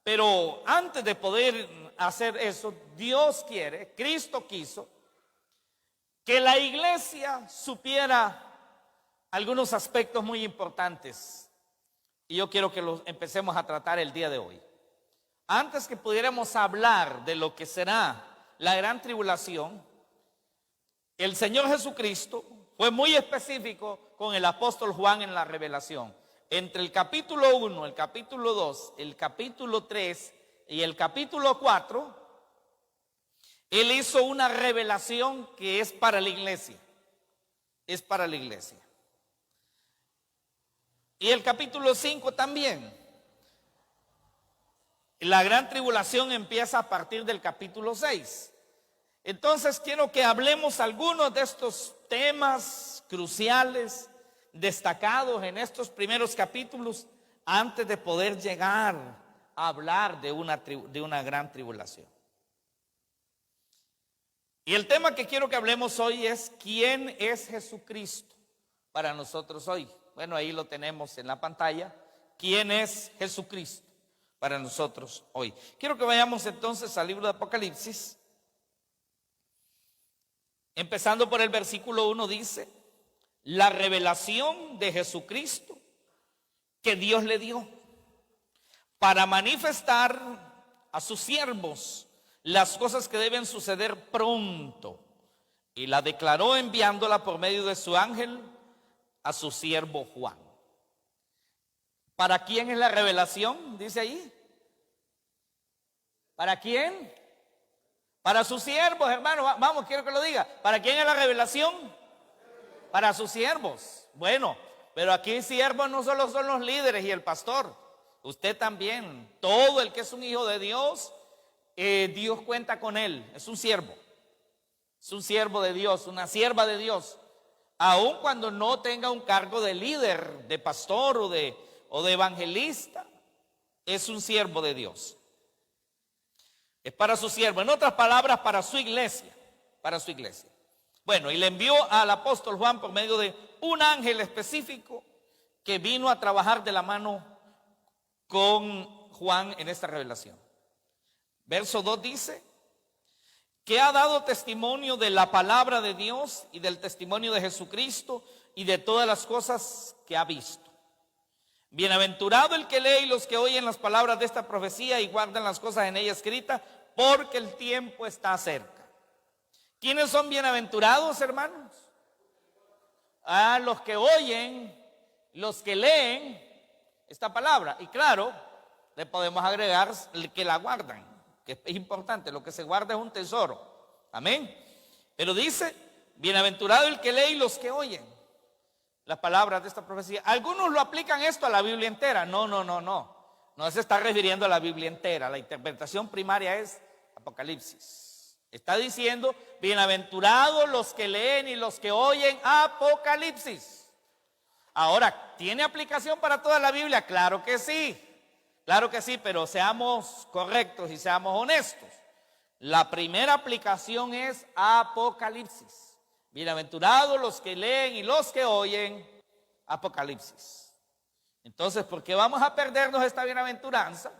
Pero antes de poder hacer eso, Dios quiere, Cristo quiso, que la iglesia supiera algunos aspectos muy importantes. Y yo quiero que los empecemos a tratar el día de hoy. Antes que pudiéramos hablar de lo que será la gran tribulación, el Señor Jesucristo fue muy específico con el apóstol Juan en la revelación. Entre el capítulo 1, el capítulo 2, el capítulo 3 y el capítulo 4, Él hizo una revelación que es para la iglesia. Es para la iglesia. Y el capítulo 5 también. La gran tribulación empieza a partir del capítulo 6. Entonces quiero que hablemos algunos de estos temas cruciales, destacados en estos primeros capítulos, antes de poder llegar a hablar de una gran tribulación. Y el tema que quiero que hablemos hoy es: ¿quién es Jesucristo para nosotros hoy? Bueno, ahí lo tenemos en la pantalla. ¿Quién es Jesucristo para nosotros hoy? Quiero que vayamos entonces al libro de Apocalipsis. Empezando por el versículo 1, dice: la revelación de Jesucristo que Dios le dio para manifestar a sus siervos las cosas que deben suceder pronto, y la declaró enviándola por medio de su ángel a su siervo Juan. ¿Para quién es la revelación? Dice ahí. ¿Para quién? Para sus siervos, hermano. Vamos, quiero que lo diga. ¿Para quién es la revelación? Para sus siervos. Bueno, pero aquí siervos no solo son los líderes y el pastor. Usted también. Todo el que es un hijo de Dios, Dios cuenta con él. Es un siervo. Es un siervo de Dios, una sierva de Dios. Aun cuando no tenga un cargo de líder, de pastor o de evangelista, es un siervo de Dios. Es para su siervo, en otras palabras, para su iglesia, para su iglesia. Bueno, y le envió al apóstol Juan por medio de un ángel específico que vino a trabajar de la mano con Juan en esta revelación. Verso 2 dice: que ha dado testimonio de la palabra de Dios y del testimonio de Jesucristo y de todas las cosas que ha visto. Bienaventurado el que lee y los que oyen las palabras de esta profecía y guardan las cosas en ella escritas, porque el tiempo está cerca. ¿Quiénes son bienaventurados, hermanos? Los que oyen, los que leen esta palabra. Y claro, le podemos agregar el que la guardan, que es importante. Lo que se guarda es un tesoro. Amén. Pero dice: bienaventurado el que lee y los que oyen las palabras de esta profecía. Algunos lo aplican esto a la Biblia entera. No se está refiriendo a la Biblia entera. La interpretación primaria es Apocalipsis. Está diciendo: bienaventurados los que leen y los que oyen Apocalipsis. Ahora, ¿tiene aplicación para toda la Biblia? Claro que sí. Claro que sí, pero seamos correctos y seamos honestos. La primera aplicación es Apocalipsis. Bienaventurados los que leen y los que oyen Apocalipsis. Entonces, ¿por qué vamos a perdernos esta bienaventuranza?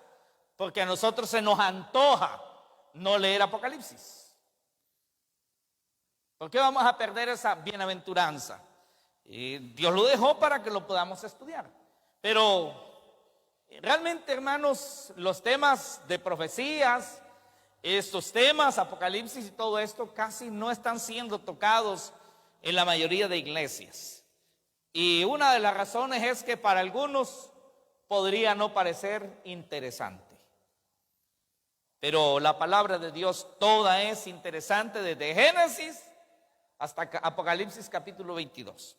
Porque a nosotros se nos antoja no leer Apocalipsis. ¿Por qué vamos a perder esa bienaventuranza? Dios lo dejó para que lo podamos estudiar. Pero realmente, hermanos, los temas de profecías, estos temas, Apocalipsis y todo esto, casi no están siendo tocados en la mayoría de iglesias. Y una de las razones es que para algunos podría no parecer interesante. Pero la palabra de Dios toda es interesante, desde Génesis hasta Apocalipsis capítulo 22.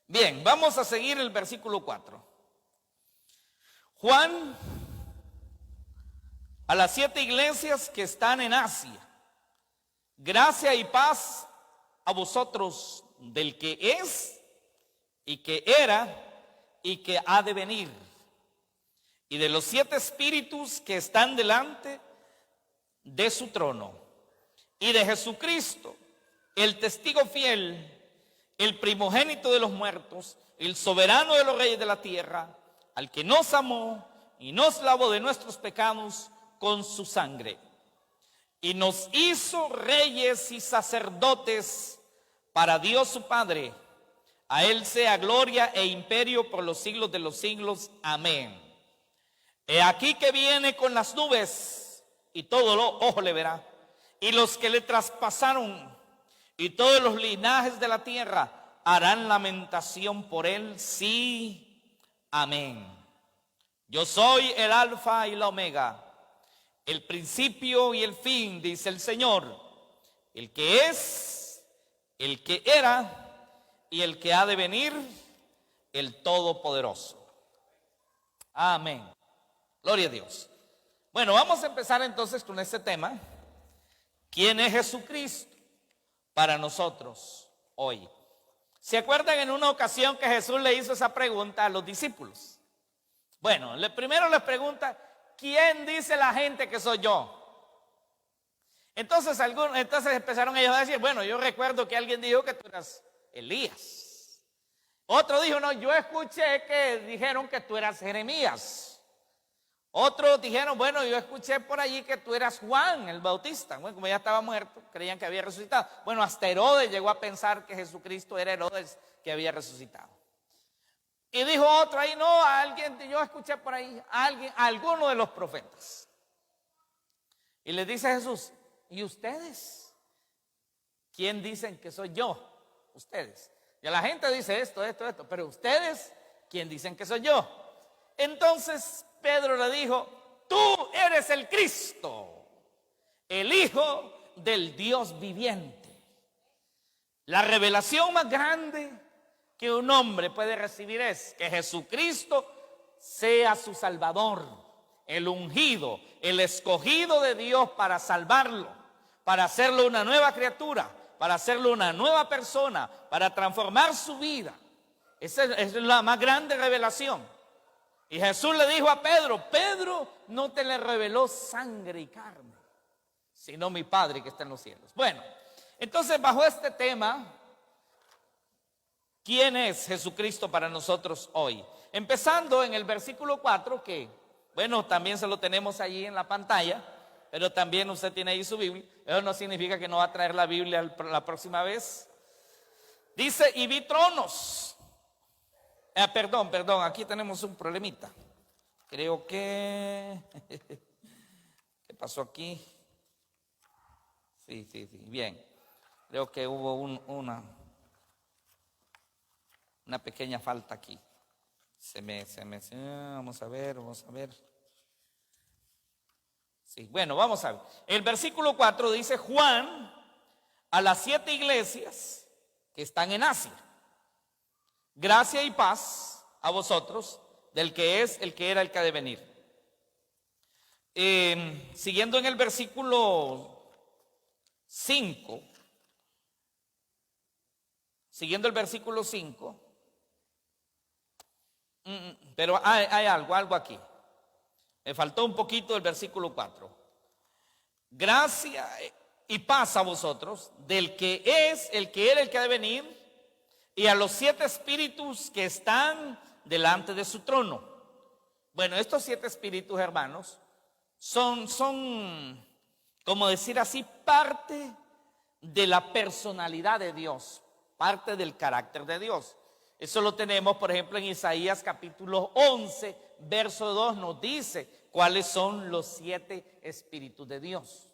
Bien, vamos a seguir el versículo 4. Juan, a las 7 iglesias que están en Asia: gracia y paz a vosotros del que es y que era y que ha de venir, y de los 7 espíritus que están delante de su trono, y de Jesucristo, el testigo fiel, el primogénito de los muertos, el soberano de los reyes de la tierra, al que nos amó y nos lavó de nuestros pecados con su sangre. Y nos hizo reyes y sacerdotes para Dios su Padre. A Él sea gloria e imperio por los siglos de los siglos. Amén. He aquí que viene con las nubes, y todo ojo le verá, y los que le traspasaron, y todos los linajes de la tierra harán lamentación por él. Sí, amén. Yo soy el alfa y la omega, el principio y el fin, dice el Señor, el que es, el que era y el que ha de venir, el Todopoderoso. Amén. Gloria a Dios. Bueno, vamos a empezar entonces con este tema. ¿Quién es Jesucristo para nosotros hoy? ¿Se acuerdan en una ocasión que Jesús le hizo esa pregunta a los discípulos? Bueno, primero les pregunta, ¿quién dice la gente que soy yo? Entonces empezaron ellos a decir, bueno, yo recuerdo que alguien dijo que tú eras Elías. Otro dijo, no, yo escuché que dijeron que tú eras Jeremías. Otros dijeron, bueno, yo escuché por allí que tú eras Juan el Bautista. Bueno, como ya estaba muerto, creían que había resucitado. Bueno, hasta Herodes llegó a pensar que Jesucristo era Herodes que había resucitado. Y dijo otro ahí, no, yo escuché por ahí, alguno de los profetas. Y le dice Jesús, ¿y ustedes? ¿Quién dicen que soy yo? Ustedes. Y la gente dice esto, pero ustedes, ¿quién dicen que soy yo? Entonces Pedro le dijo, tú eres el Cristo, el Hijo del Dios viviente. La revelación más grande que un hombre puede recibir es que Jesucristo sea su Salvador, el ungido, el escogido de Dios para salvarlo, para hacerlo una nueva criatura, para hacerlo una nueva persona, para transformar su vida. Esa es la más grande revelación. Y Jesús le dijo a Pedro, Pedro, no te le reveló sangre y carne, sino mi Padre que está en los cielos. Bueno, entonces bajo este tema, ¿quién es Jesucristo para nosotros hoy? Empezando en el versículo 4, que, bueno, también se lo tenemos allí en la pantalla, pero también usted tiene ahí su Biblia. Eso no significa que no va a traer la Biblia la próxima vez. Dice, y vi tronos. Perdón, aquí tenemos un problemita. Creo que... ¿Qué pasó aquí? Sí, bien. Creo que hubo una pequeña falta aquí. Vamos a ver. Sí, bueno, vamos a ver. El versículo 4 dice, Juan a las 7 iglesias que están en Asia. Gracia y paz a vosotros, del que es, el que era, el que ha de venir. Siguiendo en el versículo 5, pero hay algo aquí. Me faltó un poquito el versículo 4. Gracia y paz a vosotros, del que es, el que era, el que ha de venir, y a los 7 espíritus que están delante de su trono. Bueno, estos 7 espíritus, hermanos, son, como decir así, parte de la personalidad de Dios, parte del carácter de Dios. Eso lo tenemos, por ejemplo, en Isaías capítulo 11, verso 2, nos dice cuáles son los 7 espíritus de Dios.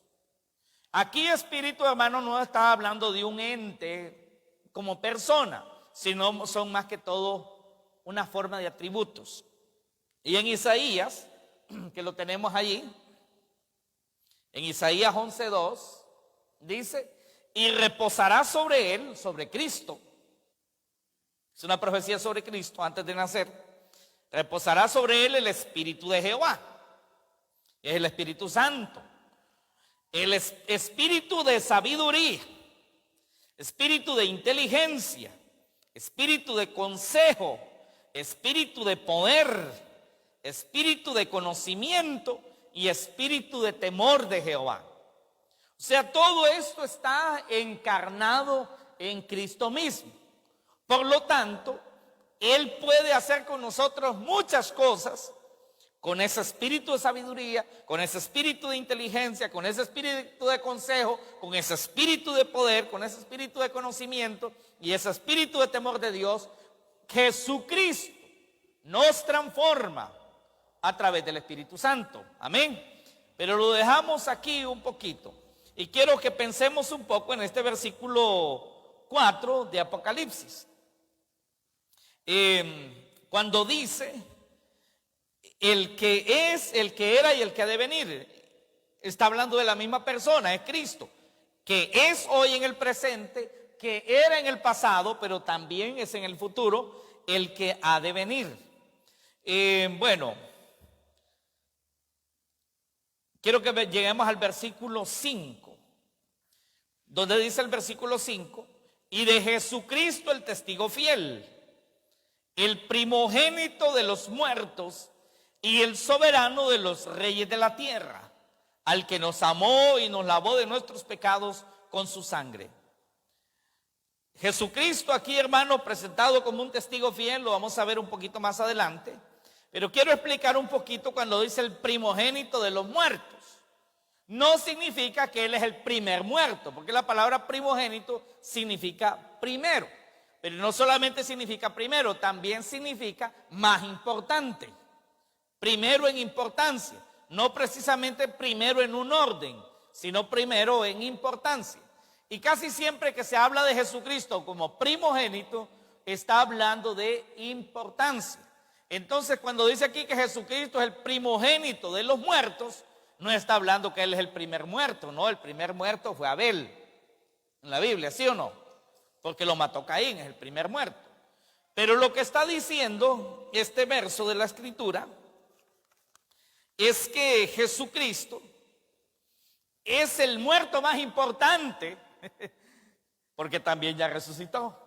Aquí espíritu, hermano, no está hablando de un ente como persona, sino son más que todo una forma de atributos. Y en Isaías, que lo tenemos allí, en Isaías 11:2, dice, y reposará sobre él, sobre Cristo. Es una profecía sobre Cristo antes de nacer. Reposará sobre él el Espíritu de Jehová. Es el Espíritu Santo. El Espíritu de sabiduría. Espíritu de inteligencia. Espíritu de consejo, espíritu de poder, espíritu de conocimiento y espíritu de temor de Jehová. O sea, todo esto está encarnado en Cristo mismo. Por lo tanto, Él puede hacer con nosotros muchas cosas con ese espíritu de sabiduría, con ese espíritu de inteligencia, con ese espíritu de consejo, con ese espíritu de poder, con ese espíritu de conocimiento y ese espíritu de temor de Dios. Jesucristo nos transforma a través del Espíritu Santo. Amén. Pero lo dejamos aquí un poquito. Y quiero que pensemos un poco en este versículo 4 de Apocalipsis. Cuando dice, el que es, el que era y el que ha de venir. Está hablando de la misma persona, es Cristo. Que es hoy en el presente, que era en el pasado, pero también es en el futuro, el que ha de venir. Bueno, quiero que lleguemos al versículo 5, donde dice el versículo 5, y de Jesucristo el testigo fiel, el primogénito de los muertos y el soberano de los reyes de la tierra, al que nos amó y nos lavó de nuestros pecados con su sangre. Jesucristo aquí, hermano, presentado como un testigo fiel, lo vamos a ver un poquito más adelante, pero quiero explicar un poquito cuando dice el primogénito de los muertos. No significa que Él es el primer muerto, porque la palabra primogénito significa primero, pero no solamente significa primero, también significa más importante, primero en importancia, no precisamente primero en un orden, sino primero en importancia. Y casi siempre que se habla de Jesucristo como primogénito, está hablando de importancia. Entonces, cuando dice aquí que Jesucristo es el primogénito de los muertos, no está hablando que Él es el primer muerto, no, el primer muerto fue Abel, en la Biblia, ¿sí o no? Porque lo mató Caín, es el primer muerto. Pero lo que está diciendo este verso de la Escritura es que Jesucristo es el muerto más importante, porque también ya resucitó.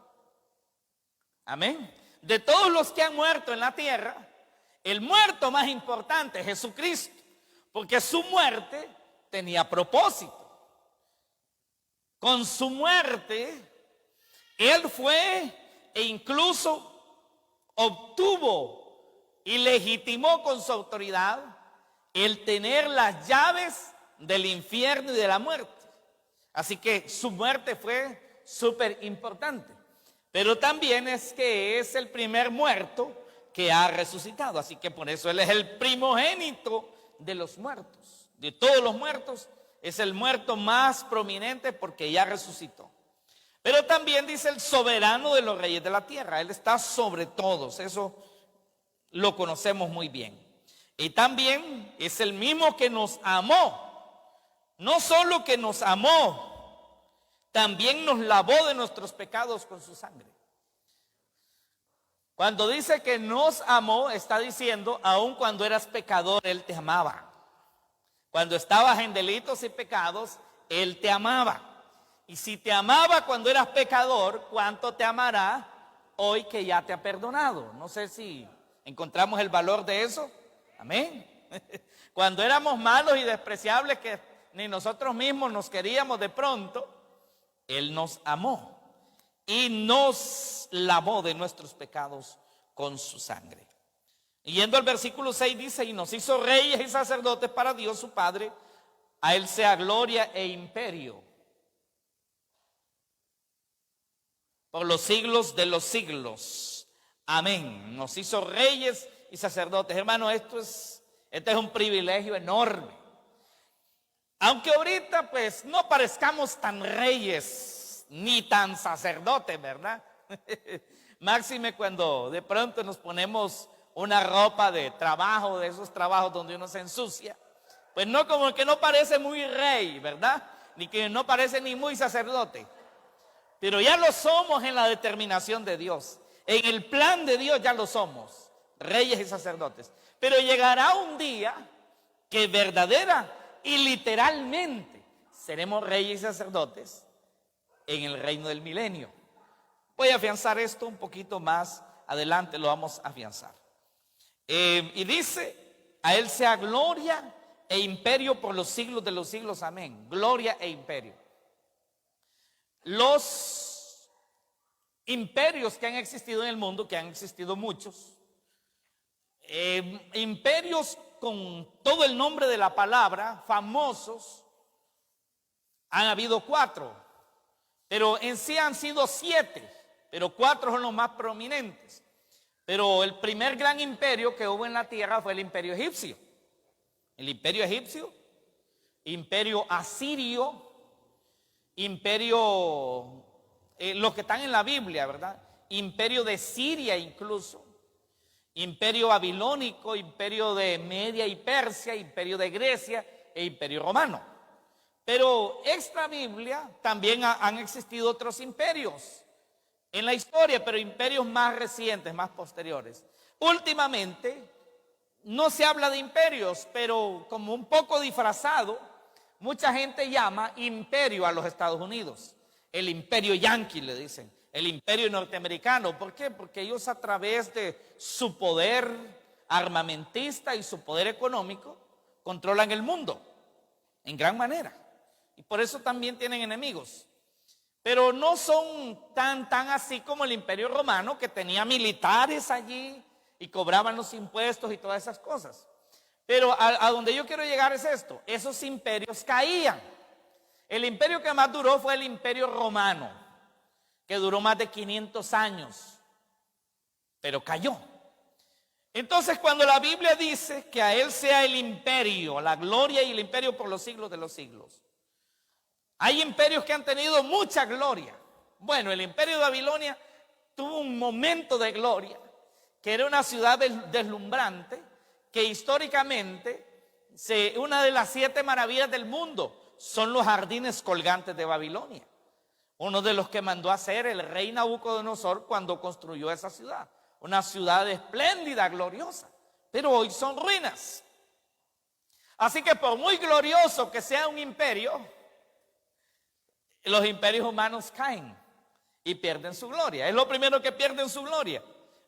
Amén. De todos los que han muerto en la tierra, el muerto más importante es Jesucristo, porque su muerte tenía propósito. Con su muerte, Él fue e incluso obtuvo y legitimó con su autoridad el tener las llaves del infierno y de la muerte. Así que su muerte fue súper importante. Pero también es que es el primer muerto que ha resucitado. Así que por eso Él es el primogénito de los muertos. De todos los muertos, es el muerto más prominente porque ya resucitó. Pero también dice el soberano de los reyes de la tierra. Él está sobre todos. Eso lo conocemos muy bien. Y también es el mismo que nos amó. No solo que nos amó, también nos lavó de nuestros pecados con su sangre. Cuando dice que nos amó, está diciendo, aun cuando eras pecador, Él te amaba. Cuando estabas en delitos y pecados, Él te amaba. Y si te amaba cuando eras pecador, ¿cuánto te amará hoy que ya te ha perdonado? No sé si encontramos el valor de eso. Amén. Cuando éramos malos y despreciables que ni nosotros mismos nos queríamos de pronto, Él nos amó y nos lavó de nuestros pecados con su sangre. Y yendo al versículo 6 dice, y nos hizo reyes y sacerdotes para Dios su Padre, a Él sea gloria e imperio por los siglos de los siglos. Amén. Nos hizo reyes y sacerdotes. Hermano, este es un privilegio enorme. Aunque ahorita pues no parezcamos tan reyes ni tan sacerdotes, ¿verdad? Máxime cuando de pronto nos ponemos una ropa de trabajo, de esos trabajos donde uno se ensucia, pues no, como que no parece muy rey, ¿verdad? Ni que no parece ni muy sacerdote. Pero ya lo somos en la determinación de Dios. En el plan de Dios ya lo somos, reyes y sacerdotes. Pero llegará un día que verdadera y literalmente seremos reyes y sacerdotes en el reino del milenio. Voy a afianzar esto un poquito más adelante, lo vamos a afianzar. Y dice, a Él sea gloria e imperio por los siglos de los siglos. Amén. Gloria e imperio. Los imperios que han existido en el mundo, que han existido muchos, imperios con todo el nombre de la palabra, famosos, han habido 4, pero en sí han sido 7, pero 4 son los más prominentes. Pero el primer gran imperio que hubo en la tierra fue el imperio egipcio. El imperio egipcio, imperio asirio, imperio, los que están en la Biblia, ¿verdad? Imperio de Siria incluso, imperio babilónico, imperio de Media y Persia, imperio de Grecia e imperio romano. Pero extra Biblia también han existido otros imperios en la historia, pero imperios más recientes, más posteriores. Últimamente no se habla de imperios, pero como un poco disfrazado, mucha gente llama imperio a los Estados Unidos. El imperio yanqui le dicen, el imperio norteamericano. ¿Por qué? Porque ellos a través de su poder armamentista y su poder económico controlan el mundo en gran manera. Y por eso también tienen enemigos. Pero no son tan así como el imperio romano, que tenía militares allí y cobraban los impuestos y todas esas cosas. Pero a donde yo quiero llegar es esto: esos imperios caían. El imperio que más duró fue el imperio romano, que duró más de 500 años, pero cayó. Entonces, cuando la Biblia dice que a él sea el imperio, la gloria y el imperio por los siglos de los siglos, hay imperios que han tenido mucha gloria. Bueno, el imperio de Babilonia tuvo un momento de gloria, que era una ciudad deslumbrante, que históricamente una de las 7 maravillas del mundo son los jardines colgantes de Babilonia. Uno de los que mandó a hacer el rey Nabucodonosor cuando construyó esa ciudad. Una ciudad espléndida, gloriosa, pero hoy son ruinas. Así que por muy glorioso que sea un imperio, los imperios humanos caen y pierden su gloria. Es lo primero que pierden su gloria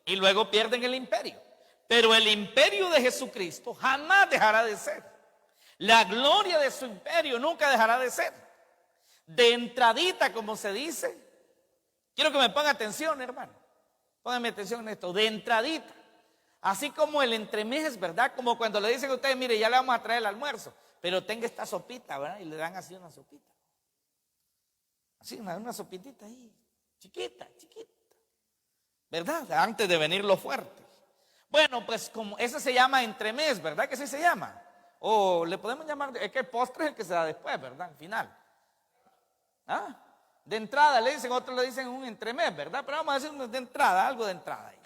y luego pierden el imperio. Pero el imperio de Jesucristo jamás dejará de ser. La gloria de su imperio nunca dejará de ser. De entradita, como se dice. Quiero que me pongan atención, hermano. Pónganme atención en esto. De entradita. Así como el entremés, ¿verdad? Como cuando le dicen a ustedes, mire, ya le vamos a traer el almuerzo, pero tenga esta sopita, ¿verdad? Y le dan así una sopita. Así, una sopitita ahí, chiquita, ¿verdad? Antes de venir lo fuerte. Bueno, pues como ese se llama entremés, ¿verdad? Que sí se llama. O le podemos llamar, es que el postre es el que se da después, ¿verdad? Al final. ¿Ah? De entrada le dicen, otros le dicen un entremés, ¿verdad? Pero vamos a decir de entrada, algo de entrada ahí.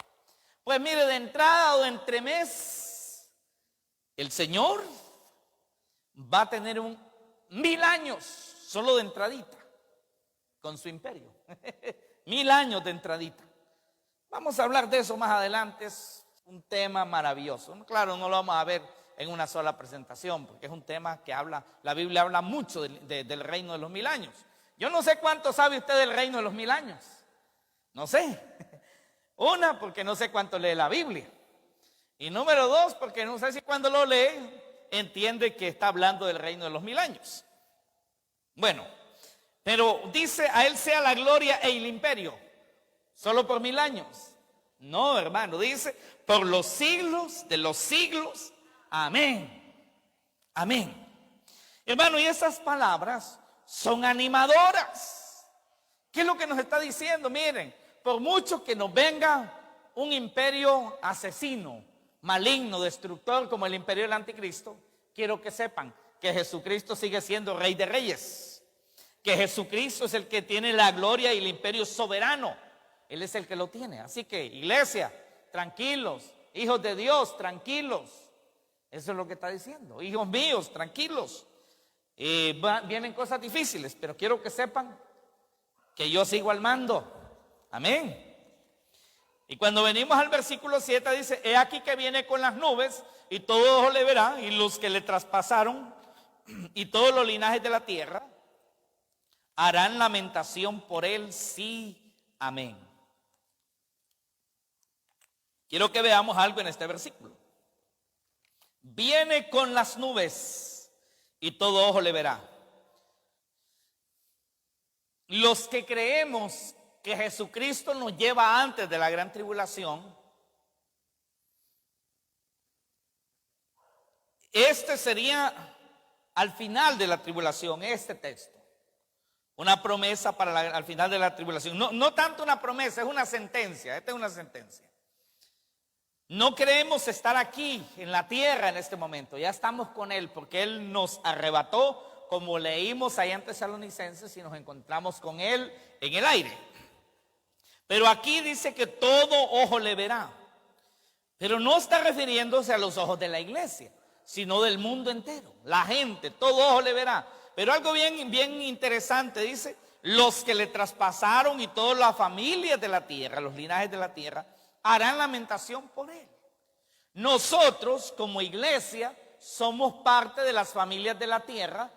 Pues mire, de entrada o de entremés, el Señor va a tener 1000 años solo de entradita con su imperio. 1000 años de entradita. Vamos a hablar de eso más adelante. Es un tema maravilloso. Claro, no lo vamos a ver en una sola presentación, porque es un tema que la Biblia habla mucho del reino de los 1000 años. Yo no sé cuánto sabe usted del reino de los 1000 años. No sé. Una, porque no sé cuánto lee la Biblia. Y número 2, porque no sé si cuando lo lee entiende que está hablando del reino de los 1000 años. Bueno, pero dice, a él sea la gloria e el imperio, solo por 1000 años. No, hermano, dice, por los siglos de los siglos. Amén. Amén. Hermano, y esas palabras son animadoras. ¿Qué es lo que nos está diciendo? Miren, por mucho que nos venga un imperio asesino, maligno, destructor como el imperio del anticristo, quiero que sepan que Jesucristo sigue siendo Rey de Reyes. Que Jesucristo es el que tiene la gloria y el imperio soberano. Él es el que lo tiene. Así que, iglesia, tranquilos. Hijos de Dios, tranquilos. Eso es lo que está diciendo. Hijos míos, tranquilos. Vienen cosas difíciles, pero quiero que sepan que yo sigo al mando. Amén. Y cuando venimos al versículo 7 dice, he aquí que viene con las nubes y todo ojo le verá, y los que le traspasaron y todos los linajes de la tierra harán lamentación por él, sí, amén. Quiero que veamos algo en este versículo. Viene con las nubes y todo ojo le verá. Los que creemos que Jesucristo nos lleva antes de la gran tribulación, Este sería al final de la tribulación, este texto. Una promesa para al final de la tribulación. No tanto una promesa, es una sentencia. Esta es una sentencia. No queremos estar aquí en la tierra en este momento. Ya estamos con Él porque Él nos arrebató, como leímos allá en Tesalonicenses, y nos encontramos con Él en el aire. Pero aquí dice que todo ojo le verá. Pero no está refiriéndose a los ojos de la iglesia, sino del mundo entero. La gente, todo ojo le verá. Pero algo bien interesante dice, los que le traspasaron y todas las familias de la tierra, los linajes de la tierra, harán lamentación por él. Nosotros como iglesia somos parte de las familias de la tierra,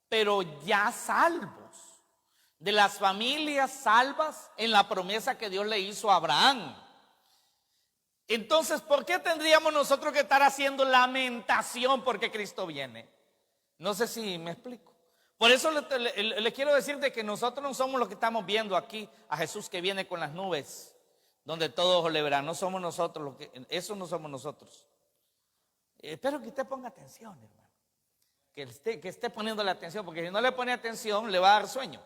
pero ya salvos. De las familias salvas en la promesa que Dios le hizo a Abraham. Entonces, ¿por qué tendríamos nosotros que estar haciendo lamentación porque Cristo viene? No sé si me explico. Por eso le quiero decir de que nosotros no somos los que estamos viendo aquí a Jesús que viene con las nubes, donde todo ojo le verá. No somos nosotros, eso no somos nosotros. Espero que usted ponga atención, hermano. Que esté poniéndole atención, porque si no le pone atención le va a dar sueño,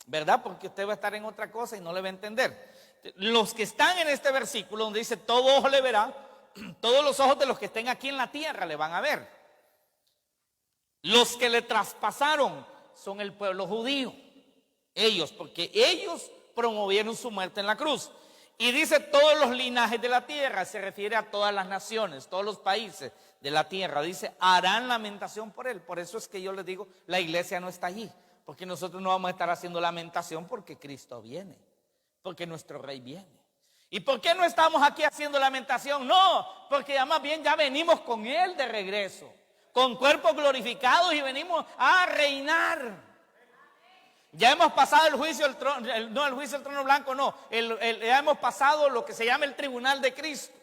¿verdad? Porque usted va a estar en otra cosa y no le va a entender. Los que están en este versículo donde dice todo ojo le verá, todos los ojos de los que estén aquí en la tierra le van a ver. Los que le traspasaron son el pueblo judío, ellos, porque ellos promovieron su muerte en la cruz. Y dice todos los linajes de la tierra, se refiere a todas las naciones, todos los países de la tierra. Dice, harán lamentación por él. Por eso es que yo les digo, la iglesia no está allí, porque nosotros no vamos a estar haciendo lamentación porque Cristo viene, porque nuestro rey viene. ¿Y por qué no estamos aquí haciendo lamentación? No, porque ya más bien ya venimos con él de regreso, con cuerpos glorificados, y venimos a reinar. Ya hemos pasado el juicio del trono, no el juicio del trono blanco, no, ya hemos pasado lo que se llama el tribunal de Cristo.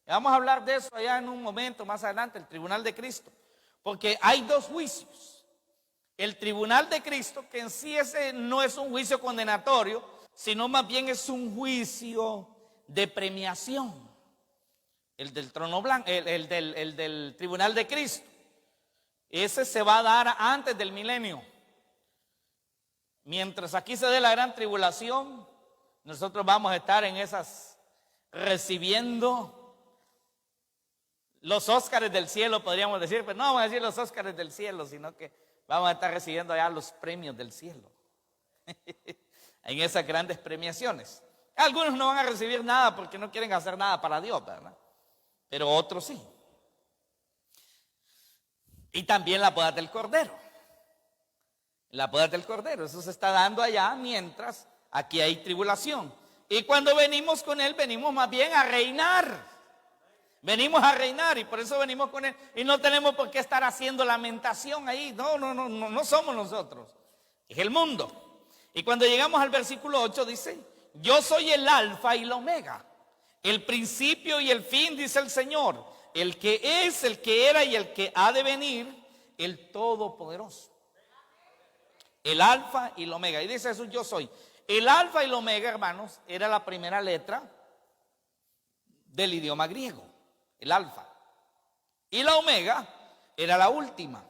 Vamos a hablar de eso allá en un momento más adelante, el tribunal de Cristo, porque hay dos juicios. El tribunal de Cristo, que en sí ese no es un juicio condenatorio, sino más bien es un juicio de premiación. El del trono blanco, el del tribunal de Cristo. Ese se va a dar antes del milenio. Mientras aquí se dé la gran tribulación, nosotros vamos a estar en esas, recibiendo los Óscares del cielo, podríamos decir, pero no vamos a decir los Óscares del cielo, sino que vamos a estar recibiendo allá los premios del cielo. En esas grandes premiaciones. Algunos no van a recibir nada porque no quieren hacer nada para Dios, ¿verdad? Pero otros sí. Y también la boda del Cordero. La boda del Cordero, eso se está dando allá mientras aquí hay tribulación. Y cuando venimos con él, venimos más bien a reinar. Venimos a reinar y por eso venimos con él. Y no tenemos por qué estar haciendo lamentación ahí. No somos nosotros. Es el mundo. Y cuando llegamos al versículo 8 dice, yo soy el alfa y la omega, el principio y el fin, dice el Señor, el que es, el que era y el que ha de venir, el Todopoderoso. El alfa y la omega. Y dice Jesús, yo soy. El alfa y la omega, hermanos, era la primera letra del idioma griego. El alfa. Y la omega era la última.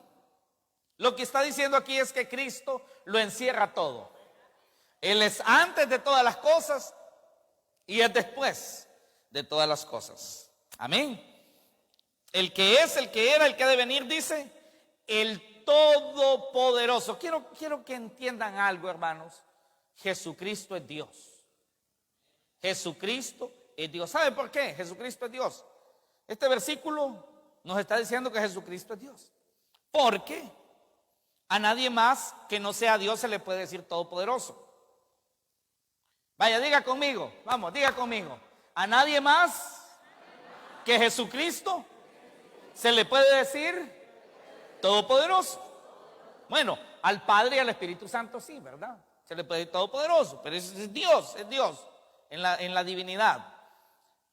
Lo que está diciendo aquí es que Cristo lo encierra todo. Él es antes de todas las cosas y es después de todas las cosas. Amén. El que es, el que era, el que ha de venir, dice, el Todopoderoso. Quiero que entiendan algo, hermanos. Jesucristo es Dios. Jesucristo es Dios. ¿Sabe por qué? Jesucristo es Dios. Este versículo nos está diciendo que Jesucristo es Dios. Porque a nadie más que no sea Dios se le puede decir todopoderoso. Vaya, diga conmigo, vamos, diga conmigo. A nadie más que Jesucristo se le puede decir todopoderoso. Bueno, al Padre y al Espíritu Santo sí, ¿verdad? Se le puede decir todopoderoso, pero es Dios en la divinidad.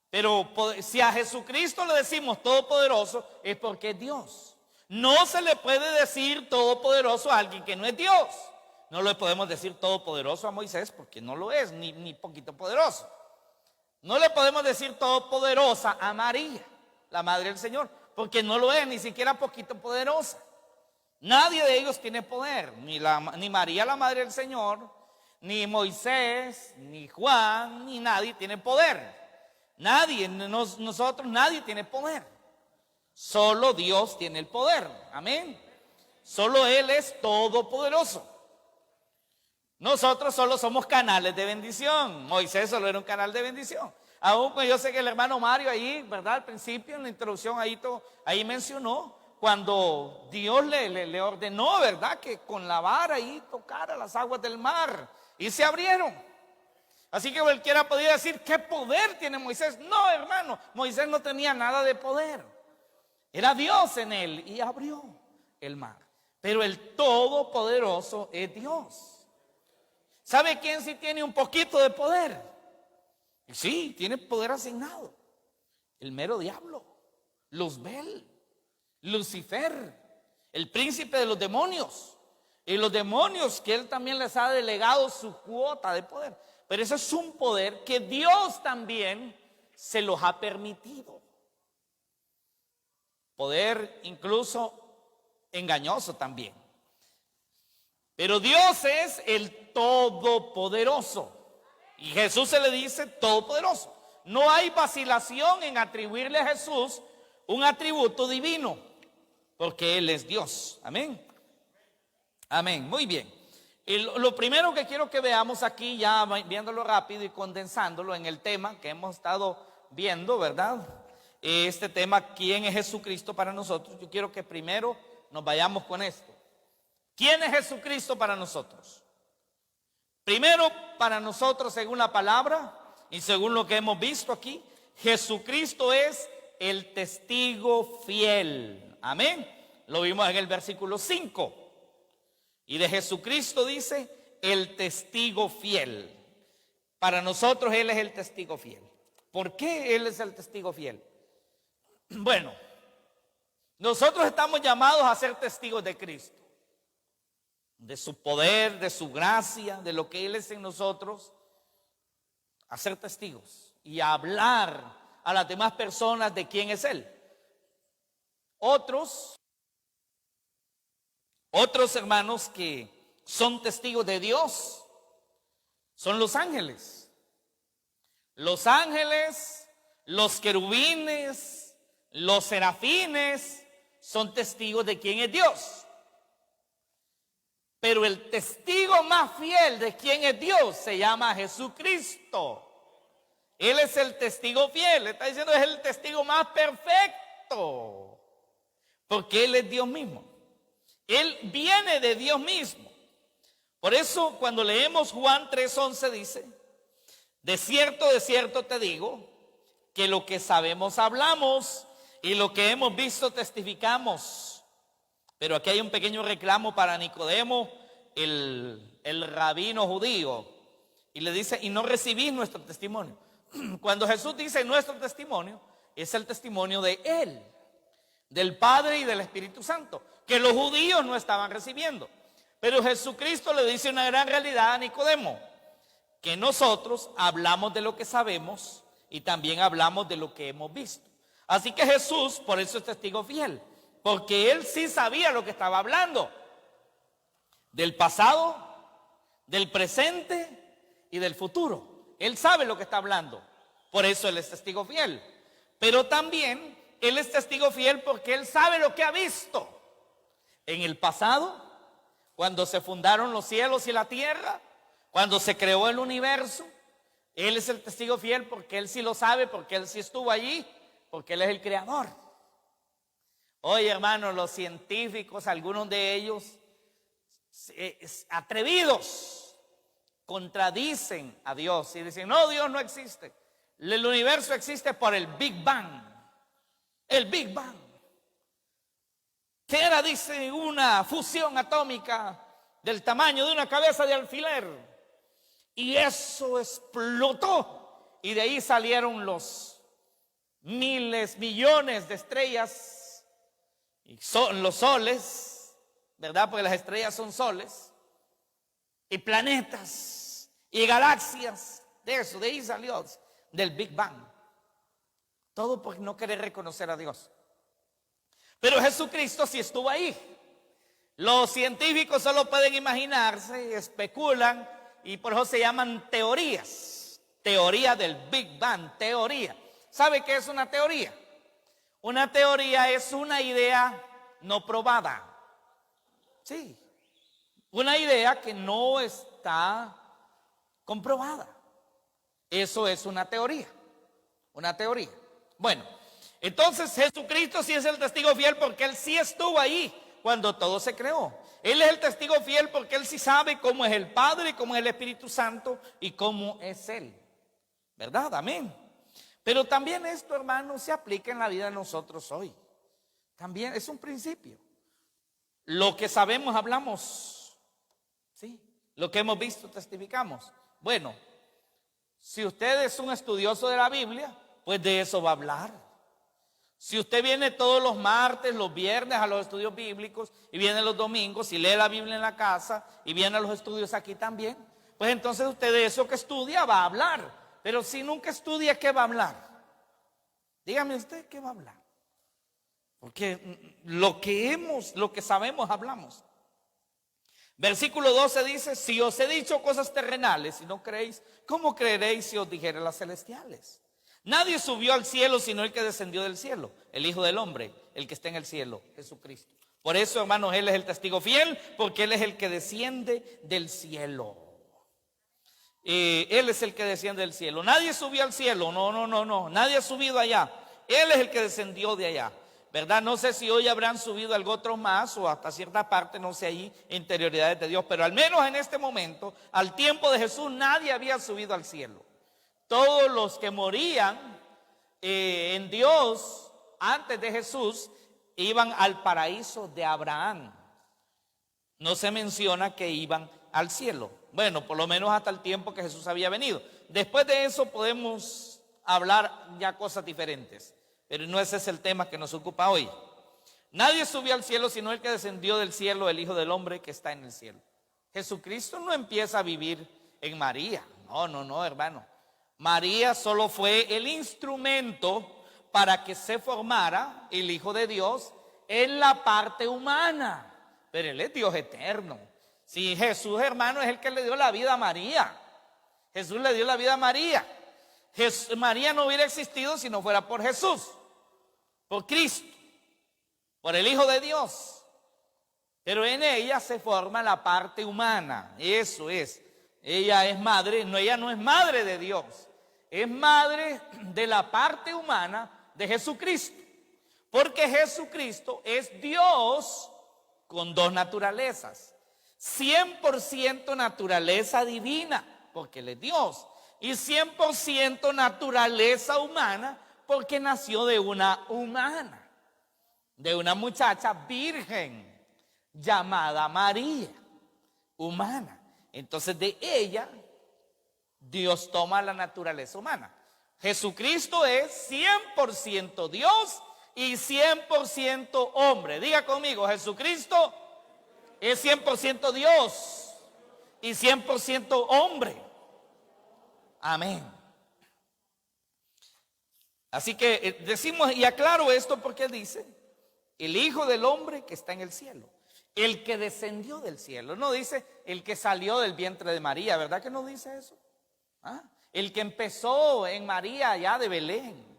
Pero si a Jesucristo le decimos todopoderoso es porque es Dios. No se le puede decir todopoderoso a alguien que no es Dios. No le podemos decir todopoderoso a Moisés porque no lo es, ni poquito poderoso. No le podemos decir todopoderosa a María, la madre del Señor, porque no lo es ni siquiera poquito poderosa. Nadie de ellos tiene poder, ni María la Madre del Señor, ni Moisés, ni Juan, ni nadie tiene poder. Nadie, nosotros, nadie tiene poder. Solo Dios tiene el poder. Amén. Solo Él es todopoderoso. Nosotros solo somos canales de bendición. Moisés solo era un canal de bendición. Aún pues yo sé que el hermano Mario ahí, ¿verdad? Al principio, en la introducción, ahí mencionó cuando Dios le ordenó, ¿verdad? Que con la vara ahí tocara las aguas del mar y se abrieron. Así que cualquiera podría decir, ¿qué poder tiene Moisés? No, hermano, Moisés no tenía nada de poder. Era Dios en él y abrió el mar. Pero el Todopoderoso es Dios. ¿Sabe quién sí tiene un poquito de poder? Y sí, tiene poder asignado. El mero diablo, Luzbel, Lucifer, el príncipe de los demonios. Y los demonios que él también les ha delegado su cuota de poder. Pero ese es un poder que Dios también se los ha permitido. Poder incluso engañoso también. Pero Dios es el Todopoderoso. Y Jesús se le dice Todopoderoso. No hay vacilación en atribuirle a Jesús un atributo divino, porque Él es Dios. Amén. Amén. Muy bien. Y lo primero que quiero que veamos aquí, ya viéndolo rápido y condensándolo en el tema que hemos estado viendo, ¿verdad? Este tema, ¿quién es Jesucristo para nosotros? Yo quiero que primero nos vayamos con esto. ¿Quién es Jesucristo para nosotros? Primero, para nosotros, según la palabra y según lo que hemos visto aquí, Jesucristo es el testigo fiel. Amén. Lo vimos en el versículo 5. Y de Jesucristo dice, el testigo fiel. Para nosotros Él es el testigo fiel. ¿Por qué Él es el testigo fiel? Bueno, nosotros estamos llamados a ser testigos de Cristo. De su poder, de su gracia, de lo que Él es en nosotros, a ser testigos y a hablar a las demás personas de quién es Él. Otros hermanos que son testigos de Dios son los ángeles. Los ángeles, los querubines, los serafines son testigos de quién es Dios. Pero el testigo más fiel de quién es Dios se llama Jesucristo. Él es el testigo fiel. Le está diciendo es el testigo más perfecto. Porque Él es Dios mismo. Él viene de Dios mismo. Por eso cuando leemos Juan 3:11 dice, de cierto te digo, que lo que sabemos hablamos y lo que hemos visto testificamos. Pero aquí hay un pequeño reclamo para Nicodemo, el rabino judío. Y le dice, y no recibís nuestro testimonio. Cuando Jesús dice nuestro testimonio, es el testimonio de Él, del Padre y del Espíritu Santo, que los judíos no estaban recibiendo. Pero Jesucristo le dice una gran realidad a Nicodemo, que nosotros hablamos de lo que sabemos y también hablamos de lo que hemos visto. Así que Jesús, por eso es testigo fiel. Porque Él sí sabía lo que estaba hablando. Del pasado, del presente y del futuro. Él sabe lo que está hablando. Por eso Él es testigo fiel. Pero también Él es testigo fiel porque Él sabe lo que ha visto. En el pasado, cuando se fundaron los cielos y la tierra, cuando se creó el universo, Él es el testigo fiel porque Él sí lo sabe, porque Él sí estuvo allí, porque Él es el creador. Oye, hermanos, los científicos, algunos de ellos atrevidos, contradicen a Dios y dicen, no, Dios no existe. El universo existe por el Big Bang. El Big Bang. Que era, dice, una fusión atómica del tamaño de una cabeza de alfiler. Y eso explotó. Y de ahí salieron los miles, millones de estrellas. Y son los soles, ¿verdad? Porque las estrellas son soles. Y planetas y galaxias. De ahí salió, del Big Bang. Todo por no querer reconocer a Dios. Pero Jesucristo sí estuvo ahí. Los científicos solo pueden imaginarse, especulan, y por eso se llaman teorías. Teoría del Big Bang, teoría. ¿Sabe qué es una teoría? Una teoría es una idea no probada. Sí, una idea que no está comprobada. Eso es una teoría. Una teoría. Bueno, entonces Jesucristo sí es el testigo fiel porque Él sí estuvo ahí cuando todo se creó. Él es el testigo fiel porque Él sí sabe cómo es el Padre, cómo es el Espíritu Santo y cómo es Él. ¿Verdad? Amén. Pero también esto, hermanos, se aplica en la vida de nosotros hoy. También es un principio. Lo que sabemos hablamos. ¿Sí? Lo que hemos visto testificamos. Bueno, si usted es un estudioso de la Biblia, pues de eso va a hablar. Si usted viene todos los martes, los viernes a los estudios bíblicos y viene los domingos y lee la Biblia en la casa y viene a los estudios aquí también, pues entonces usted de eso que estudia va a hablar. Pero si nunca estudia, ¿qué va a hablar? Dígame usted, ¿qué va a hablar? Porque lo que sabemos, hablamos. Versículo 12 dice, si os he dicho cosas terrenales y no creéis, ¿cómo creeréis si os dijere las celestiales? Nadie subió al cielo sino el que descendió del cielo, el Hijo del Hombre, el que está en el cielo, Jesucristo. Por eso, hermanos, Él es el testigo fiel, porque Él es el que desciende del cielo. Él es el que desciende del cielo. Nadie subió al cielo, no, nadie ha subido allá. Él es el que descendió de allá. ¿Verdad? No sé si hoy habrán subido algo otro más o hasta cierta parte, no sé, ahí interioridades de Dios, pero al menos en este momento, al tiempo de Jesús, nadie había subido al cielo. Todos los que morían en Dios antes de Jesús iban al paraíso de Abraham. No se menciona que iban al cielo. Bueno, por lo menos hasta el tiempo que Jesús había venido. Después de eso podemos hablar ya cosas diferentes. Pero no ese es el tema que nos ocupa hoy. Nadie subió al cielo sino el que descendió del cielo, el Hijo del Hombre que está en el cielo. Jesucristo no empieza a vivir en María. No, hermano. María solo fue el instrumento para que se formara el Hijo de Dios en la parte humana. Pero Él es Dios eterno. Si Jesús, hermano, es el que le dio la vida a María. Jesús le dio la vida a María. María no hubiera existido si no fuera por Jesús, por Cristo, por el Hijo de Dios. Pero en ella se forma la parte humana. Eso es. Ella es madre, ella no es madre de Dios. Es madre de la parte humana de Jesucristo. Porque Jesucristo es Dios con dos naturalezas. 100% naturaleza divina, porque Él es Dios. Y 100% naturaleza humana, porque nació de una humana, de una muchacha virgen llamada María, humana. Entonces de ella Dios toma la naturaleza humana. Jesucristo es 100% Dios y 100% hombre. Diga conmigo, Jesucristo es 100% Dios y 100% hombre. Amén. Así que decimos, y aclaro esto porque dice, el Hijo del Hombre que está en el cielo, el que descendió del cielo. No dice el que salió del vientre de María, ¿verdad que no dice eso? ¿Ah? El que empezó en María allá de Belén.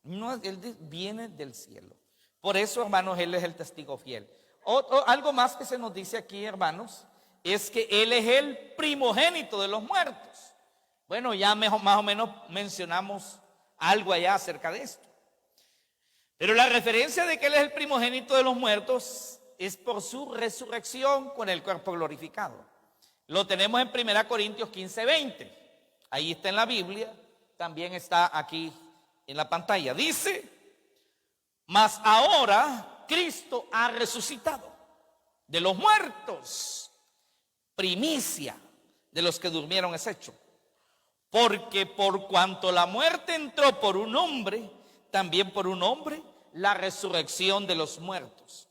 No, Él viene del cielo. Por eso, hermanos, Él es el testigo fiel. Algo más que se nos dice aquí, hermanos, es que Él es el primogénito de los muertos. Bueno, ya más o menos mencionamos algo allá acerca de esto. Pero la referencia de que Él es el primogénito de los muertos es por su resurrección con el cuerpo glorificado. Lo tenemos en 1 Corintios 15:20. Ahí está en la Biblia, también está aquí en la pantalla. Dice, mas ahora Cristo ha resucitado de los muertos, primicia de los que durmieron es hecho. Porque por cuanto la muerte entró por un hombre, también por un hombre la resurrección de los muertos.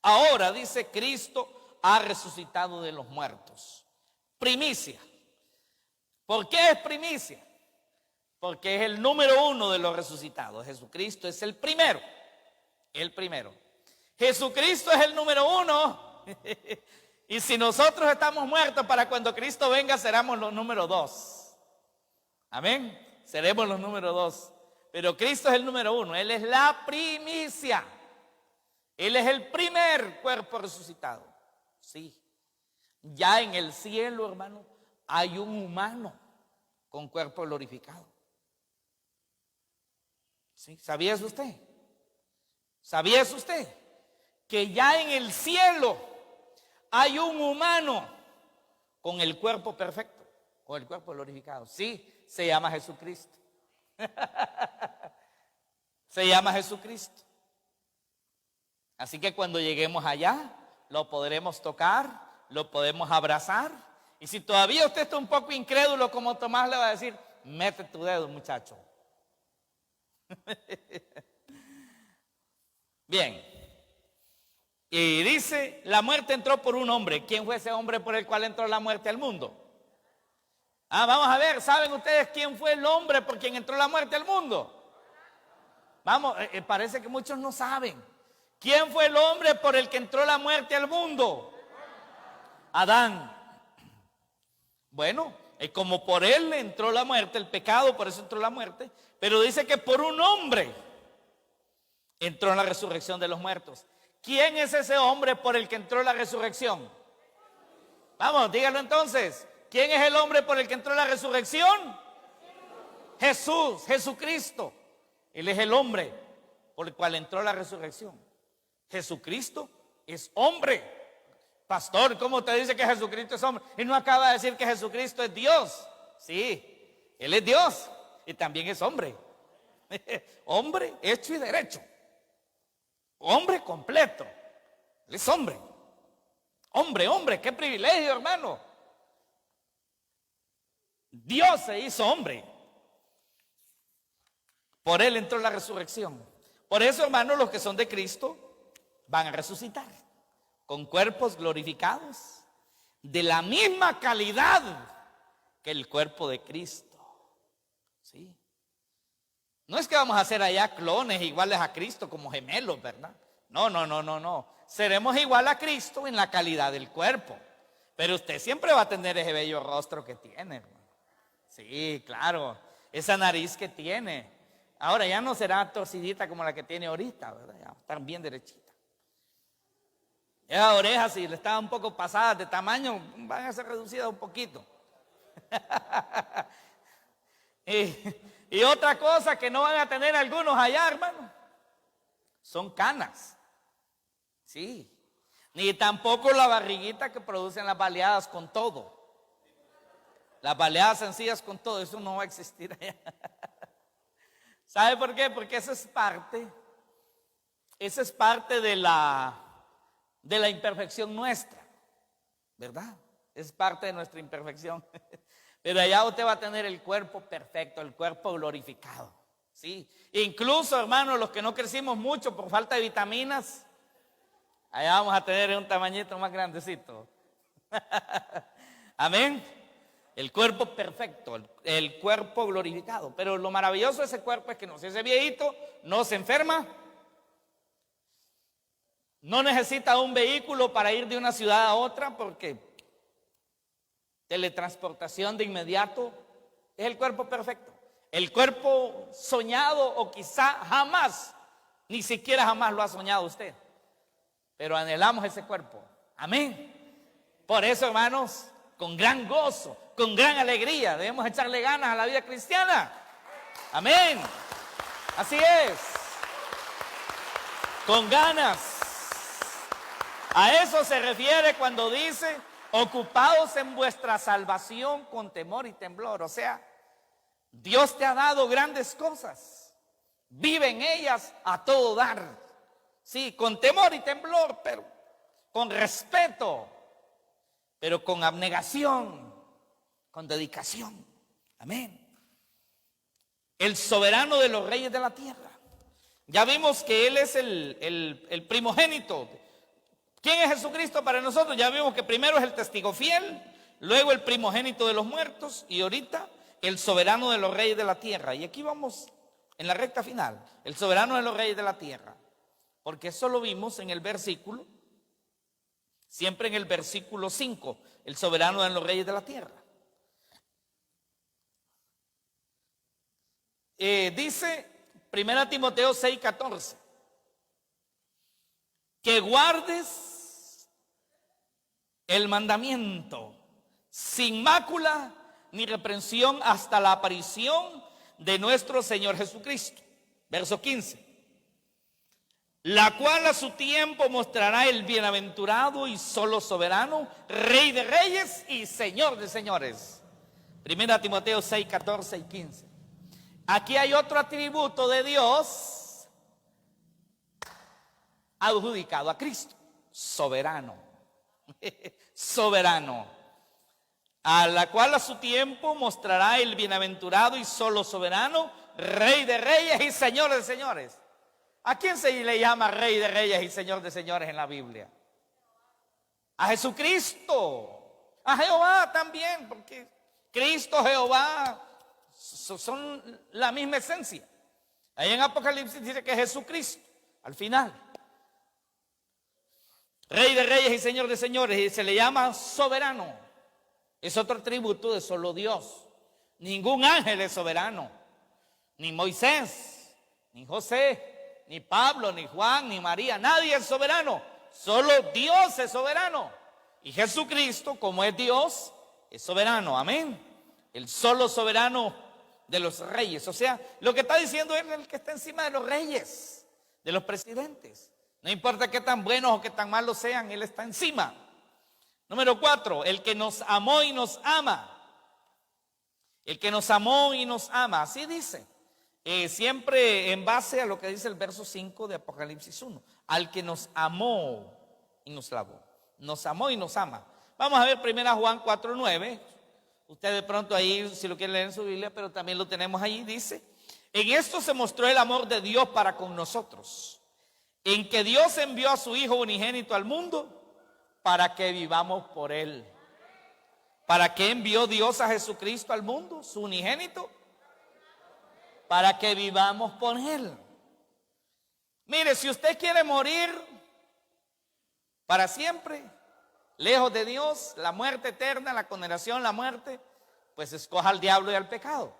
Ahora dice, Cristo ha resucitado de los muertos. Primicia. ¿Por qué es primicia? Porque es el número uno de los resucitados. Jesucristo es el primero El primero. Jesucristo es el número 1. Y si nosotros estamos muertos, para cuando Cristo venga seremos los número 2. Amén. Seremos los número 2. Pero Cristo es el número 1. Él es la primicia. Él es el primer cuerpo resucitado. Sí. Ya en el cielo, hermano, hay un humano con cuerpo glorificado. ¿Sí? ¿Sabía eso usted? ¿Sabía eso usted? Que ya en el cielo hay un humano con el cuerpo perfecto, con el cuerpo glorificado. Sí, se llama Jesucristo. Se llama Jesucristo. Así que cuando lleguemos allá, lo podremos tocar, lo podemos abrazar. Y si todavía usted está un poco incrédulo como Tomás, le va a decir: mete tu dedo, muchacho. Bien. Y dice, la muerte entró por un hombre. ¿Quién fue ese hombre por el cual entró la muerte al mundo? Vamos a ver, ¿saben ustedes quién fue el hombre por quien entró la muerte al mundo? Vamos, parece que muchos no saben. ¿Quién fue el hombre por el que entró la muerte al mundo? Adán. Bueno, como por él entró la muerte, el pecado, por eso entró la muerte. Pero dice que por un hombre entró la resurrección de los muertos. ¿Quién es ese hombre por el que entró la resurrección? Vamos, dígalo entonces. ¿Quién es el hombre por el que entró la resurrección? Jesús, Jesucristo. Él es el hombre por el cual entró la resurrección. Jesucristo es hombre. Pastor, ¿cómo te dice que Jesucristo es hombre? Y no acaba de decir que Jesucristo es Dios. Sí, Él es Dios y también es hombre. Hombre hecho y derecho. Hombre completo. Él es hombre. Hombre, qué privilegio, hermano. Dios se hizo hombre. Por Él entró la resurrección. Por eso, hermanos, los que son de Cristo van a resucitar con cuerpos glorificados de la misma calidad que el cuerpo de Cristo. ¿Sí? No es que vamos a hacer allá clones iguales a Cristo como gemelos, ¿verdad? No. Seremos igual a Cristo en la calidad del cuerpo. Pero usted siempre va a tener ese bello rostro que tiene, hermano. Sí, claro. Esa nariz que tiene. Ahora ya no será torcidita como la que tiene ahorita, ¿verdad? Ya va a estar bien derechita. Esas orejas, si le estaban un poco pasadas de tamaño, van a ser reducidas un poquito. Y otra cosa que no van a tener algunos allá, hermano, son canas. Sí. Ni tampoco la barriguita que producen las baleadas con todo. Las baleadas sencillas con todo, eso no va a existir allá. ¿Sabe por qué? Porque esa es parte de la imperfección nuestra, ¿verdad? Es parte de nuestra imperfección. Pero allá usted va a tener el cuerpo perfecto, el cuerpo glorificado, ¿sí? Incluso, hermanos, los que no crecimos mucho por falta de vitaminas, allá vamos a tener un tamañito más grandecito. Amén. El cuerpo perfecto, el cuerpo glorificado. Pero lo maravilloso de ese cuerpo es que no se hace viejito, no se enferma, no necesita un vehículo para ir de una ciudad a otra, porque teletransportación de inmediato. Es el cuerpo perfecto. El cuerpo soñado, o quizá jamás, ni siquiera jamás lo ha soñado usted. Pero anhelamos ese cuerpo. Amén. Por eso, hermanos, con gran gozo, con gran alegría, debemos echarle ganas a la vida cristiana. Amén. Así es. Con ganas. A eso se refiere cuando dice: ocupados en vuestra salvación con temor y temblor. O sea, Dios te ha dado grandes cosas. Vive en ellas a todo dar. Sí, con temor y temblor, pero con respeto, pero con abnegación, con dedicación. Amén. El soberano de los reyes de la tierra. Ya vimos que Él es el primogénito. ¿Quién es Jesucristo para nosotros? Ya vimos que primero es el testigo fiel, luego el primogénito de los muertos y ahorita el soberano de los reyes de la tierra. Y aquí vamos en la recta final, el soberano de los reyes de la tierra. porque eso lo vimos en el versículo, siempre en el versículo 5, el soberano de los reyes de la tierra. Dice 1 Timoteo 6:14, que guardes el mandamiento sin mácula ni reprensión hasta la aparición de nuestro Señor Jesucristo. Verso 15, la cual a su tiempo mostrará el bienaventurado y solo soberano, Rey de reyes y Señor de señores. 1 Timoteo 6:14 y 15. Aquí hay otro atributo de Dios adjudicado a Cristo: soberano. Soberano. A la cual a su tiempo mostrará el bienaventurado y solo soberano, Rey de reyes y Señor de señores. ¿A quién se le llama Rey de reyes y Señor de señores en la Biblia? A Jesucristo. A Jehová también, porque Cristo, Jehová son la misma esencia. Ahí en Apocalipsis dice que Jesucristo, al final, Rey de reyes y Señor de señores, y se le llama soberano. Es otro atributo de solo Dios. Ningún ángel es soberano, ni Moisés, ni José, ni Pablo, ni Juan, ni María. Nadie es soberano, solo Dios es soberano. Y Jesucristo, como es Dios, es soberano. Amén. El solo soberano de los reyes. O sea, lo que está diciendo es el que está encima de los reyes, de los presidentes. No importa qué tan buenos o qué tan malos sean, Él está encima. Número 4, el que nos amó y nos ama. El que nos amó y nos ama, así dice. Siempre en base a lo que dice el verso 5 de Apocalipsis 1. Al que nos amó y nos lavó. Nos amó y nos ama. Vamos a ver 1 Juan 4:9. Usted de pronto ahí, si lo quiere leer en su Biblia, pero también lo tenemos allí, dice: en esto se mostró el amor de Dios para con nosotros, en que Dios envió a su Hijo unigénito al mundo para que vivamos por Él. ¿Para qué envió Dios a Jesucristo al mundo, su unigénito? Para que vivamos por Él. Mire, si usted quiere morir para siempre, lejos de Dios, la muerte eterna, la condenación, la muerte, pues escoja al diablo y al pecado.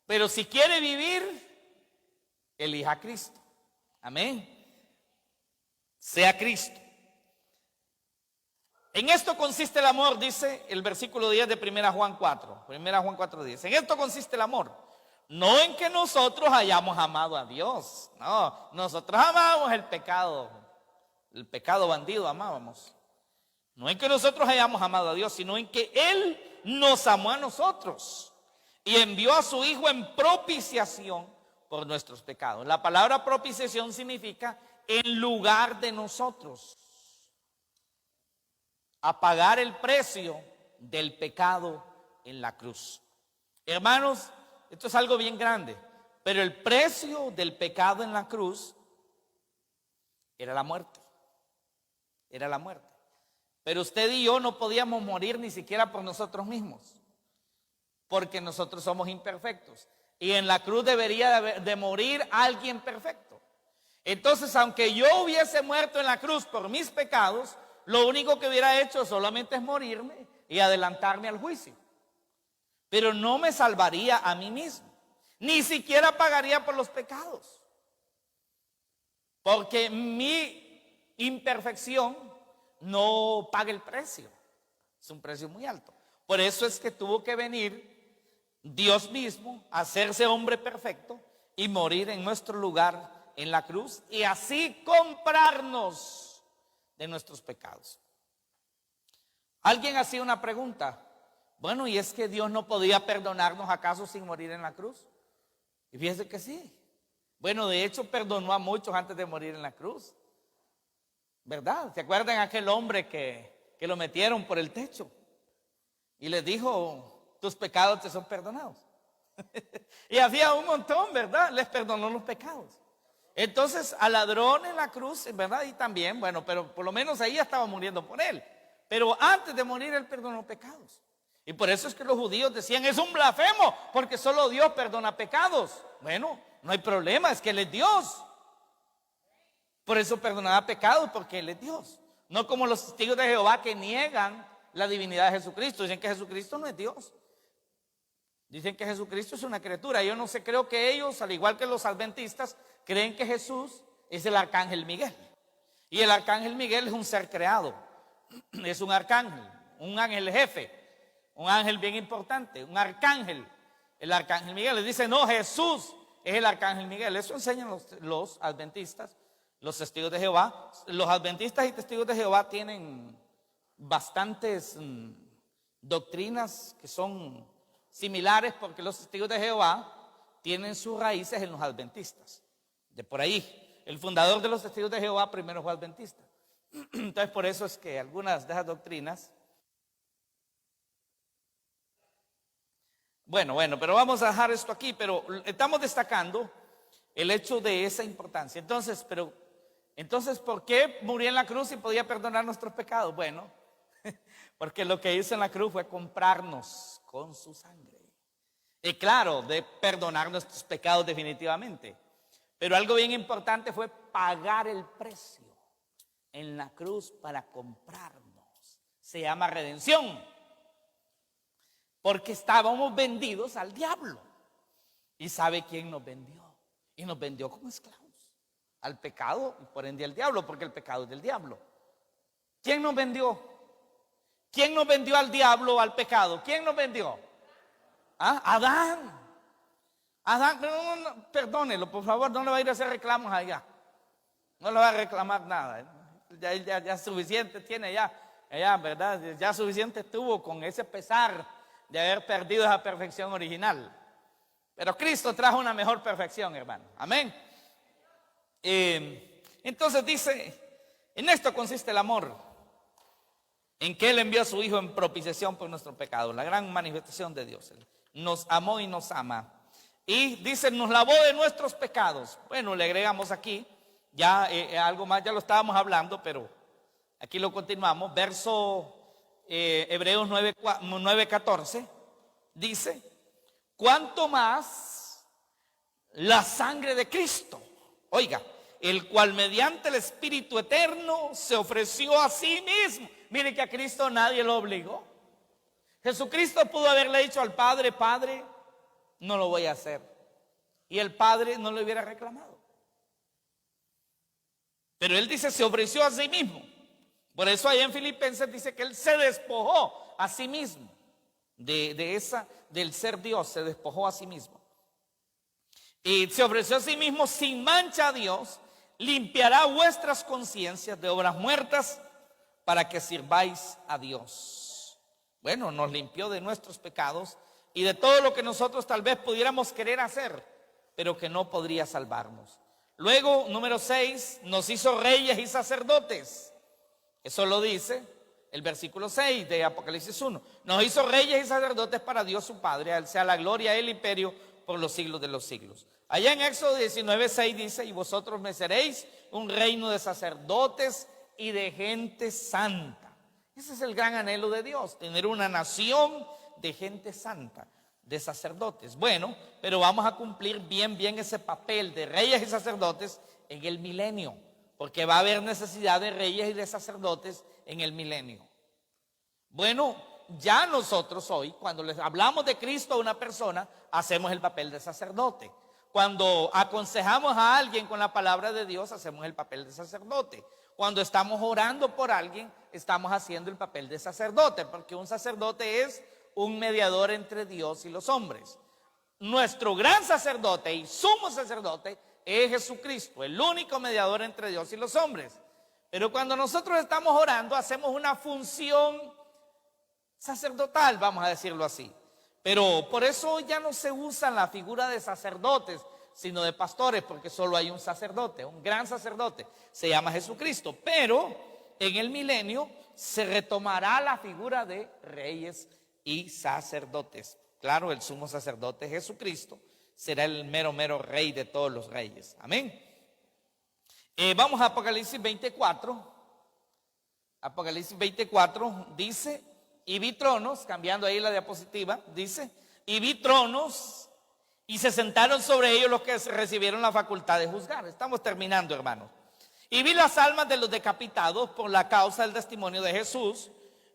Pero si quiere vivir, elija a Cristo. Amén. Sea Cristo. En esto consiste el amor, dice el versículo 10 de 1 Juan 4. 1 Juan 4:10. En esto consiste el amor. No en que nosotros hayamos amado a Dios. No, nosotros amábamos el pecado bandido amábamos. No en que nosotros hayamos amado a Dios, sino en que Él nos amó a nosotros y envió a su Hijo en propiciación por nuestros pecados. La palabra propiciación significa en lugar de nosotros, a pagar el precio del pecado en la cruz. Hermanos, esto es algo bien grande, pero el precio del pecado en la cruz era la muerte. Era la muerte. Pero usted y yo no podíamos morir ni siquiera por nosotros mismos, porque nosotros somos imperfectos. Y en la cruz debería de morir alguien perfecto. Entonces, aunque yo hubiese muerto en la cruz por mis pecados, lo único que hubiera hecho solamente es morirme y adelantarme al juicio. Pero no me salvaría a mí mismo, ni siquiera pagaría por los pecados, porque mi imperfección no paga el precio. Es un precio muy alto. Por eso es que tuvo que venir Dios mismo a hacerse hombre perfecto y morir en nuestro lugar en la cruz, y así comprarnos de nuestros pecados. Alguien hacía una pregunta: bueno, ¿y es que Dios no podía perdonarnos acaso sin morir en la cruz? Y fíjese que sí. Bueno, de hecho perdonó a muchos antes de morir en la cruz, ¿verdad? ¿Se acuerdan aquel hombre que lo metieron por el techo y les dijo: tus pecados te son perdonados? Y había un montón, ¿verdad? Les perdonó los pecados. Entonces al ladrón en la cruz, ¿verdad? Y también, bueno, pero por lo menos ahí estaba muriendo por él. Pero antes de morir él perdonó pecados. Y por eso es que los judíos decían: es un blasfemo, porque solo Dios perdona pecados. Bueno, no hay problema, es que Él es Dios. Por eso perdonaba pecados, porque Él es Dios. No como los testigos de Jehová que niegan la divinidad de Jesucristo. Dicen que Jesucristo no es Dios. Dicen que Jesucristo es una criatura. Yo no sé, creo que ellos, al igual que los adventistas, creen que Jesús es el arcángel Miguel. Y el arcángel Miguel es un ser creado. Es un arcángel, un ángel jefe, un ángel bien importante, un arcángel. El arcángel Miguel les dice, no, Jesús es el arcángel Miguel. Eso enseñan los adventistas, los testigos de Jehová. Los adventistas y testigos de Jehová tienen bastantes doctrinas que son similares, porque los testigos de Jehová tienen sus raíces en los adventistas. De por ahí, el fundador de los testigos de Jehová primero fue adventista. Entonces por eso es que algunas de esas doctrinas, bueno, pero vamos a dejar esto aquí, pero estamos destacando el hecho de esa importancia. Entonces, ¿por qué murió en la cruz y podía perdonar nuestros pecados? Bueno, porque lo que hizo en la cruz fue comprarnos con su sangre. Y claro, de perdonar nuestros pecados definitivamente. Pero algo bien importante fue pagar el precio en la cruz para comprarnos. Se llama redención. Porque estábamos vendidos al diablo. ¿Y sabe quién nos vendió? Y nos vendió como esclavos al pecado y por ende al diablo, porque el pecado es del diablo. ¿Quién nos vendió? ¿Quién nos vendió al diablo o al pecado? ¿Quién nos vendió? Adán. Adán, perdónelo, por favor, no le va a ir a hacer reclamos allá. No le va a reclamar nada. Ya suficiente tiene ya, ¿verdad? Ya suficiente tuvo con ese pesar de haber perdido esa perfección original. Pero Cristo trajo una mejor perfección, hermano. Amén. Entonces dice, en esto consiste el amor, en que Él envió a su Hijo en propiciación por nuestro pecado, la gran manifestación de Dios. Él nos amó y nos ama. Y dice, nos lavó de nuestros pecados. Bueno, le agregamos aquí, ya algo más, ya lo estábamos hablando, pero aquí lo continuamos. Verso Hebreos 9:14 dice, ¿cuánto más la sangre de Cristo? Oiga, el cual mediante el Espíritu Eterno se ofreció a sí mismo. Mire que a Cristo nadie lo obligó. Jesucristo pudo haberle dicho al Padre, Padre, no lo voy a hacer. Y el Padre no lo hubiera reclamado. Pero Él dice, se ofreció a sí mismo. Por eso ahí en Filipenses dice que Él se despojó a sí mismo. Del ser Dios, se despojó a sí mismo. Y se ofreció a sí mismo sin mancha a Dios. Limpiará vuestras conciencias de obras muertas para que sirváis a Dios. Bueno, nos limpió de nuestros pecados y de todo lo que nosotros tal vez pudiéramos querer hacer, pero que no podría salvarnos. Luego, número 6, nos hizo reyes y sacerdotes. Eso lo dice el versículo 6 de Apocalipsis 1. Nos hizo reyes y sacerdotes para Dios su Padre. A Él sea la gloria, el imperio por los siglos de los siglos. Allá en Éxodo 19:6 dice, y vosotros me seréis un reino de sacerdotes y de gente santa. Ese es el gran anhelo de Dios, tener una nación de gente santa, de sacerdotes. Bueno, pero vamos a cumplir bien ese papel de reyes y sacerdotes en el milenio, porque va a haber necesidad de reyes y de sacerdotes en el milenio. Bueno, ya nosotros hoy, cuando les hablamos de Cristo a una persona, hacemos el papel de sacerdote. Cuando aconsejamos a alguien con la palabra de Dios, hacemos el papel de sacerdote. Cuando estamos orando por alguien, estamos haciendo el papel de sacerdote, porque un sacerdote es un mediador entre Dios y los hombres. Nuestro gran sacerdote y sumo sacerdote es Jesucristo, el único mediador entre Dios y los hombres. Pero cuando nosotros estamos orando, hacemos una función sacerdotal, vamos a decirlo así. Pero por eso ya no se usa la figura de sacerdotes, sino de pastores, porque solo hay un sacerdote, un gran sacerdote, se llama Jesucristo. Pero en el milenio se retomará la figura de reyes y sacerdotes. Claro, el sumo sacerdote Jesucristo será el mero rey de todos los reyes. Amén. Vamos a Apocalipsis 24. Apocalipsis 24 dice, y vi tronos, cambiando ahí la diapositiva, dice, y vi tronos y se sentaron sobre ellos los que recibieron la facultad de juzgar. Estamos terminando, hermanos. Y vi las almas de los decapitados por la causa del testimonio de Jesús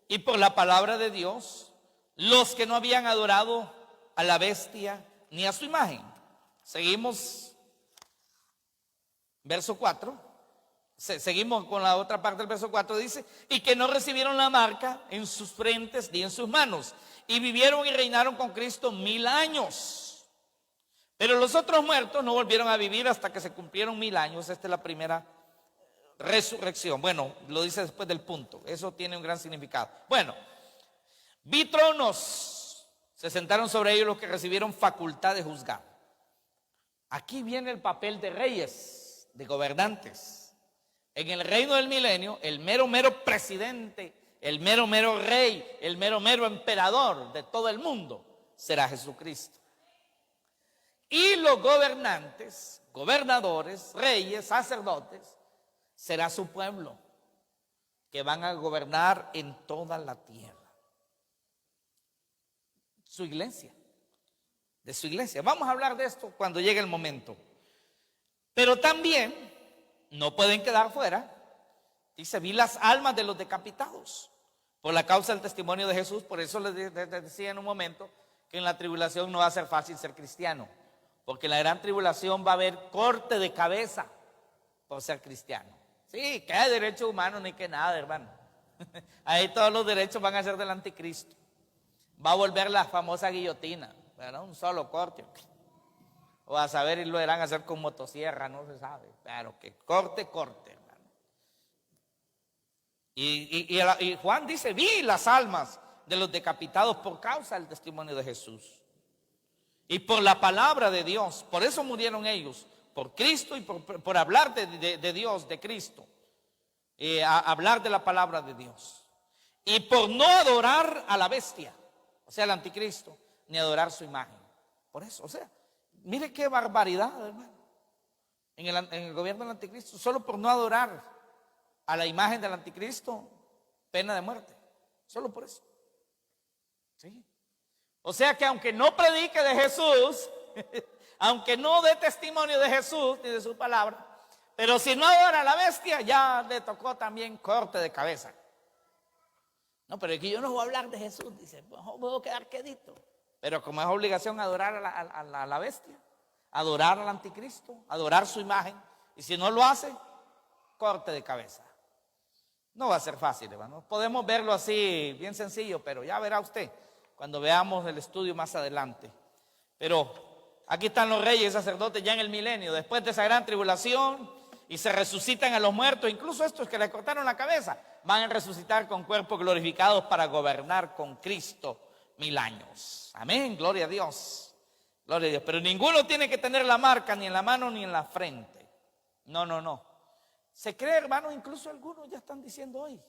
y por la palabra de Dios, los que no habían adorado a la bestia ni a su imagen. Seguimos, verso 4. Seguimos con la otra parte del verso 4. Dice, y que no recibieron la marca en sus frentes ni en sus manos, y vivieron y reinaron con Cristo 1000 años. Pero los otros muertos no volvieron a vivir hasta que se cumplieron 1000 años. Esta es la primera resurrección. Bueno, lo dice después del punto. Eso tiene un gran significado. Bueno, vi tronos, se sentaron sobre ellos los que recibieron facultad de juzgar. Aquí viene el papel de reyes, de gobernantes. En el reino del milenio, el mero presidente, el mero rey, el mero emperador de todo el mundo será Jesucristo. Y los gobernantes, gobernadores, reyes, sacerdotes, será su pueblo, que van a gobernar en toda la tierra. Su iglesia, de su iglesia. Vamos a hablar de esto cuando llegue el momento. Pero también no pueden quedar fuera. Dice, vi las almas de los decapitados por la causa del testimonio de Jesús. Por eso les decía en un momento que en la tribulación no va a ser fácil ser cristiano, porque en la gran tribulación va a haber corte de cabeza por ser cristiano. Sí, que hay derechos humanos ni que nada, hermano. Ahí todos los derechos van a ser del anticristo. Va a volver la famosa guillotina, ¿verdad? Un solo corte. O a saber, y lo irán a hacer con motosierra, no se sabe. Pero que corte, hermano. Y Juan dice, vi las almas de los decapitados por causa del testimonio de Jesús y por la palabra de Dios. Por eso murieron ellos, por Cristo y por hablar de Dios, de Cristo, hablar de la palabra de Dios, y por no adorar a la bestia, o sea, al anticristo, ni adorar su imagen. Por eso, o sea, mire qué barbaridad, hermano, en el gobierno del anticristo. Solo por no adorar a la imagen del anticristo, pena de muerte, solo por eso. ¿Sí? O sea que aunque no predique de Jesús, aunque no dé testimonio de Jesús ni de su palabra, pero si no adora a la bestia, ya le tocó también corte de cabeza. No, pero es que yo no voy a hablar de Jesús, dice, puedo quedar quedito. Pero como es obligación adorar a la bestia, adorar al anticristo, adorar su imagen, y si no lo hace, corte de cabeza. No va a ser fácil, hermano. Podemos verlo así, bien sencillo, pero ya verá usted cuando veamos el estudio más adelante. Pero aquí están los reyes y sacerdotes ya en el milenio, después de esa gran tribulación, y se resucitan a los muertos. Incluso estos que le cortaron la cabeza van a resucitar con cuerpos glorificados para gobernar con Cristo 1000 años. Amén, gloria a Dios. Gloria a Dios. Pero ninguno tiene que tener la marca ni en la mano ni en la frente. No. Se cree, hermano, incluso algunos ya están diciendo hoy,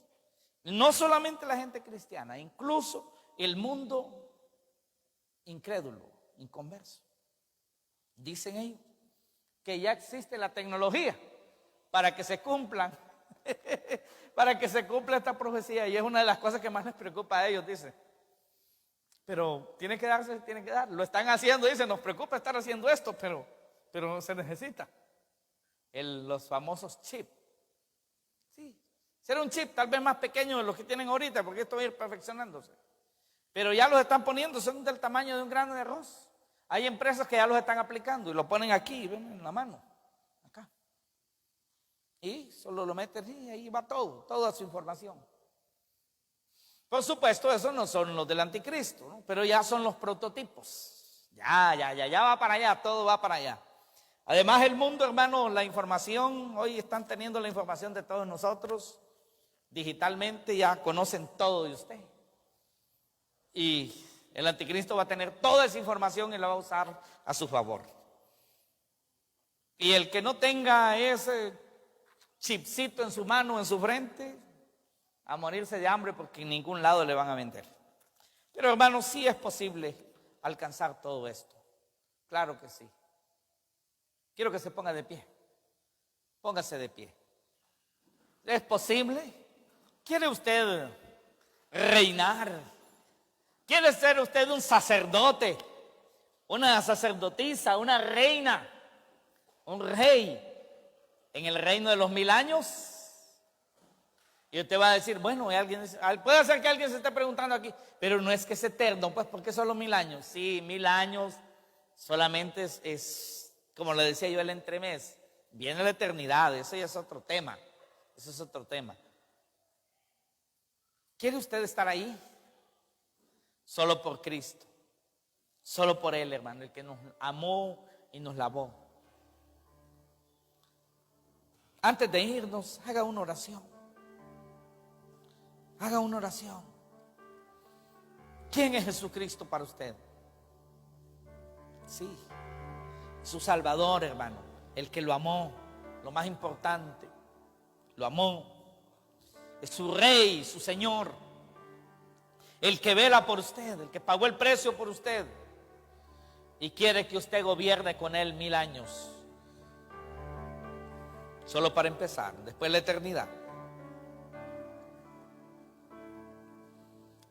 no solamente la gente cristiana, incluso el mundo incrédulo, inconverso, dicen ellos que ya existe la tecnología para que se cumplan, para que se cumpla esta profecía. Y es una de las cosas que más les preocupa a ellos, dice. Pero tiene que darse, tiene que dar. Lo están haciendo, dice, nos preocupa estar haciendo esto, pero se necesita. Los famosos chips. Sí, será un chip tal vez más pequeño de los que tienen ahorita, porque esto va a ir perfeccionándose. Pero ya los están poniendo, son del tamaño de un grano de arroz. Hay empresas que ya los están aplicando y lo ponen aquí, ven, en la mano, acá. Y solo lo meten y ahí va toda su información. Por supuesto, esos no son los del anticristo, ¿no? Pero ya son los prototipos. Ya va para allá, todo va para allá. Además, el mundo, hermano, la información, hoy están teniendo la información de todos nosotros, digitalmente ya conocen todo de usted. Y el anticristo va a tener toda esa información y la va a usar a su favor. Y el que no tenga ese chipcito en su mano, en su frente, a morirse de hambre porque en ningún lado le van a vender. Pero, hermano, sí es posible alcanzar todo esto. Claro que sí. Quiero que se ponga de pie. Póngase de pie. ¿Es posible? ¿Quiere usted reinar? ¿Quiere ser usted un sacerdote? Una sacerdotisa, una reina, un rey. en el reino de los 1000 años. Y usted va a decir, bueno, puede ser que alguien se esté preguntando aquí, pero no es que es eterno, pues, ¿por qué solo 1000 años? Sí, 1000 años solamente es, como le decía yo, el entremés. Viene la eternidad, eso ya es otro tema. Eso es otro tema. ¿Quiere usted estar ahí? Solo por Cristo. Solo por Él, hermano, el que nos amó y nos lavó. Antes de irnos, haga una oración. Haga una oración. ¿Quién es Jesucristo para usted? Sí, su Salvador, hermano, el que lo amó, lo más importante, lo amó. Es su Rey, su Señor, el que vela por usted, el que pagó el precio por usted y quiere que usted gobierne con Él 1000 años. Solo para empezar, después la eternidad.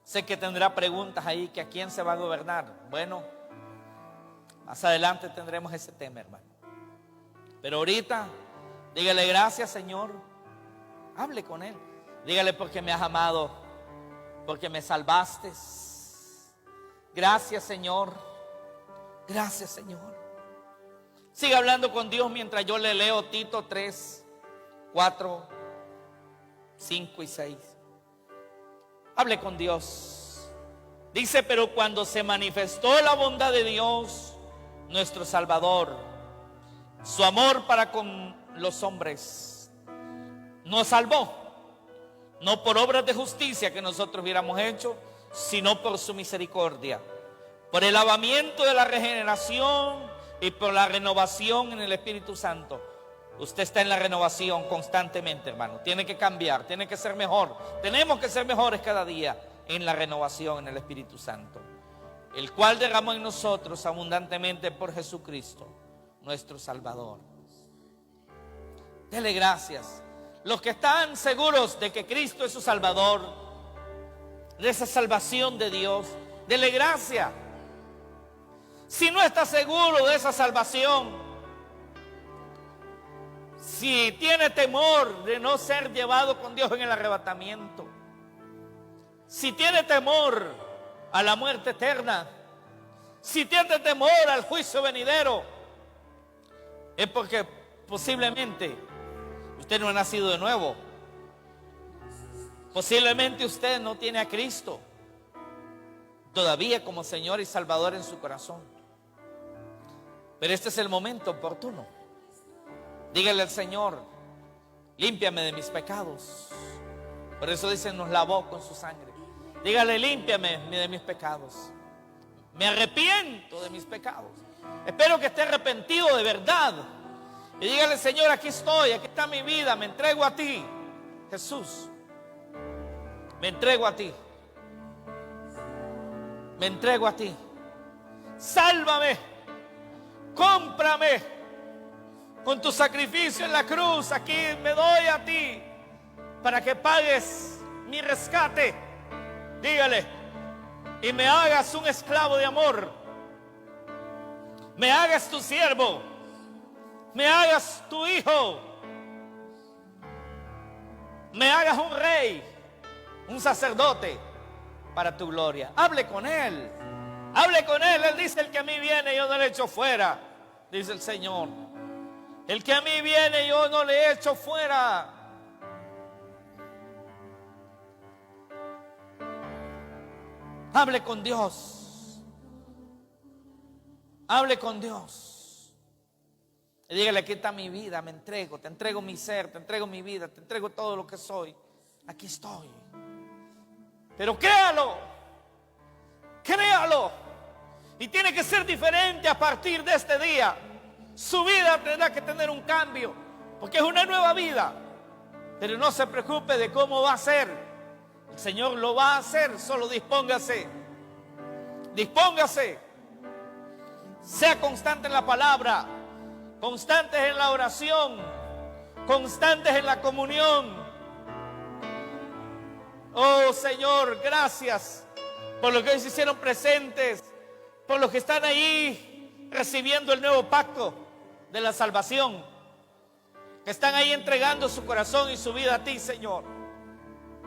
Sé que tendrá preguntas ahí, que a quién se va a gobernar. Bueno, más adelante tendremos ese tema, hermano. Pero ahorita, dígale gracias, Señor. Hable con Él. Dígale porque me has amado, porque me salvaste. Gracias, Señor. Gracias, Señor. Siga hablando con Dios mientras yo le leo Tito 3, 4, 5 y 6. Hable con Dios. Dice, pero cuando se manifestó la bondad de Dios, nuestro Salvador, su amor para con los hombres, nos salvó, no por obras de justicia que nosotros hubiéramos hecho, sino por su misericordia, por el lavamiento de la regeneración y por la renovación en el Espíritu Santo. Usted está en la renovación constantemente, hermano. Tiene que cambiar, tiene que ser mejor. Tenemos que ser mejores cada día en la renovación en el Espíritu Santo, el cual derramó en nosotros abundantemente por Jesucristo, nuestro Salvador. Dele gracias. Los que están seguros de que Cristo es su Salvador, de esa salvación de Dios, dele gracias. Si no está seguro de esa salvación, si tiene temor de no ser llevado con Dios en el arrebatamiento, si tiene temor a la muerte eterna, si tiene temor al juicio venidero, es porque posiblemente usted no ha nacido de nuevo. Posiblemente usted no tiene a Cristo todavía como Señor y Salvador en su corazón. Pero este es el momento oportuno. Dígale al Señor, límpiame de mis pecados. Por eso dice, nos lavó con su sangre. Dígale, límpiame de mis pecados. Me arrepiento de mis pecados. Espero que esté arrepentido de verdad. Y dígale, Señor, aquí estoy, aquí está mi vida, me entrego a ti. Jesús, me entrego a ti. Me entrego a ti. Sálvame, cómprame con tu sacrificio en la cruz. Aquí me doy a ti para que pagues mi rescate. Dígale, y me hagas un esclavo de amor. Me hagas tu siervo. Me hagas tu hijo. Me hagas un rey, un sacerdote para tu gloria. Hable con Él. Hable con Él. Él dice, el que a mí viene yo no le echo fuera, dice el Señor. El que a mí viene yo no le echo fuera. Hable con Dios. Hable con Dios. Y dígale, aquí está mi vida, me entrego, te entrego mi ser, te entrego mi vida, te entrego todo lo que soy. Aquí estoy. Pero créalo. Créalo. Y tiene que ser diferente a partir de este día. Su vida tendrá que tener un cambio, porque es una nueva vida. Pero no se preocupe de cómo va a ser. El Señor lo va a hacer, solo dispóngase. Dispóngase. Sea constante en la palabra, constantes en la oración, constantes en la comunión. Oh Señor, gracias por los que hoy se hicieron presentes, por los que están ahí recibiendo el nuevo pacto de la salvación. que están ahí entregando su corazón y su vida a ti, Señor.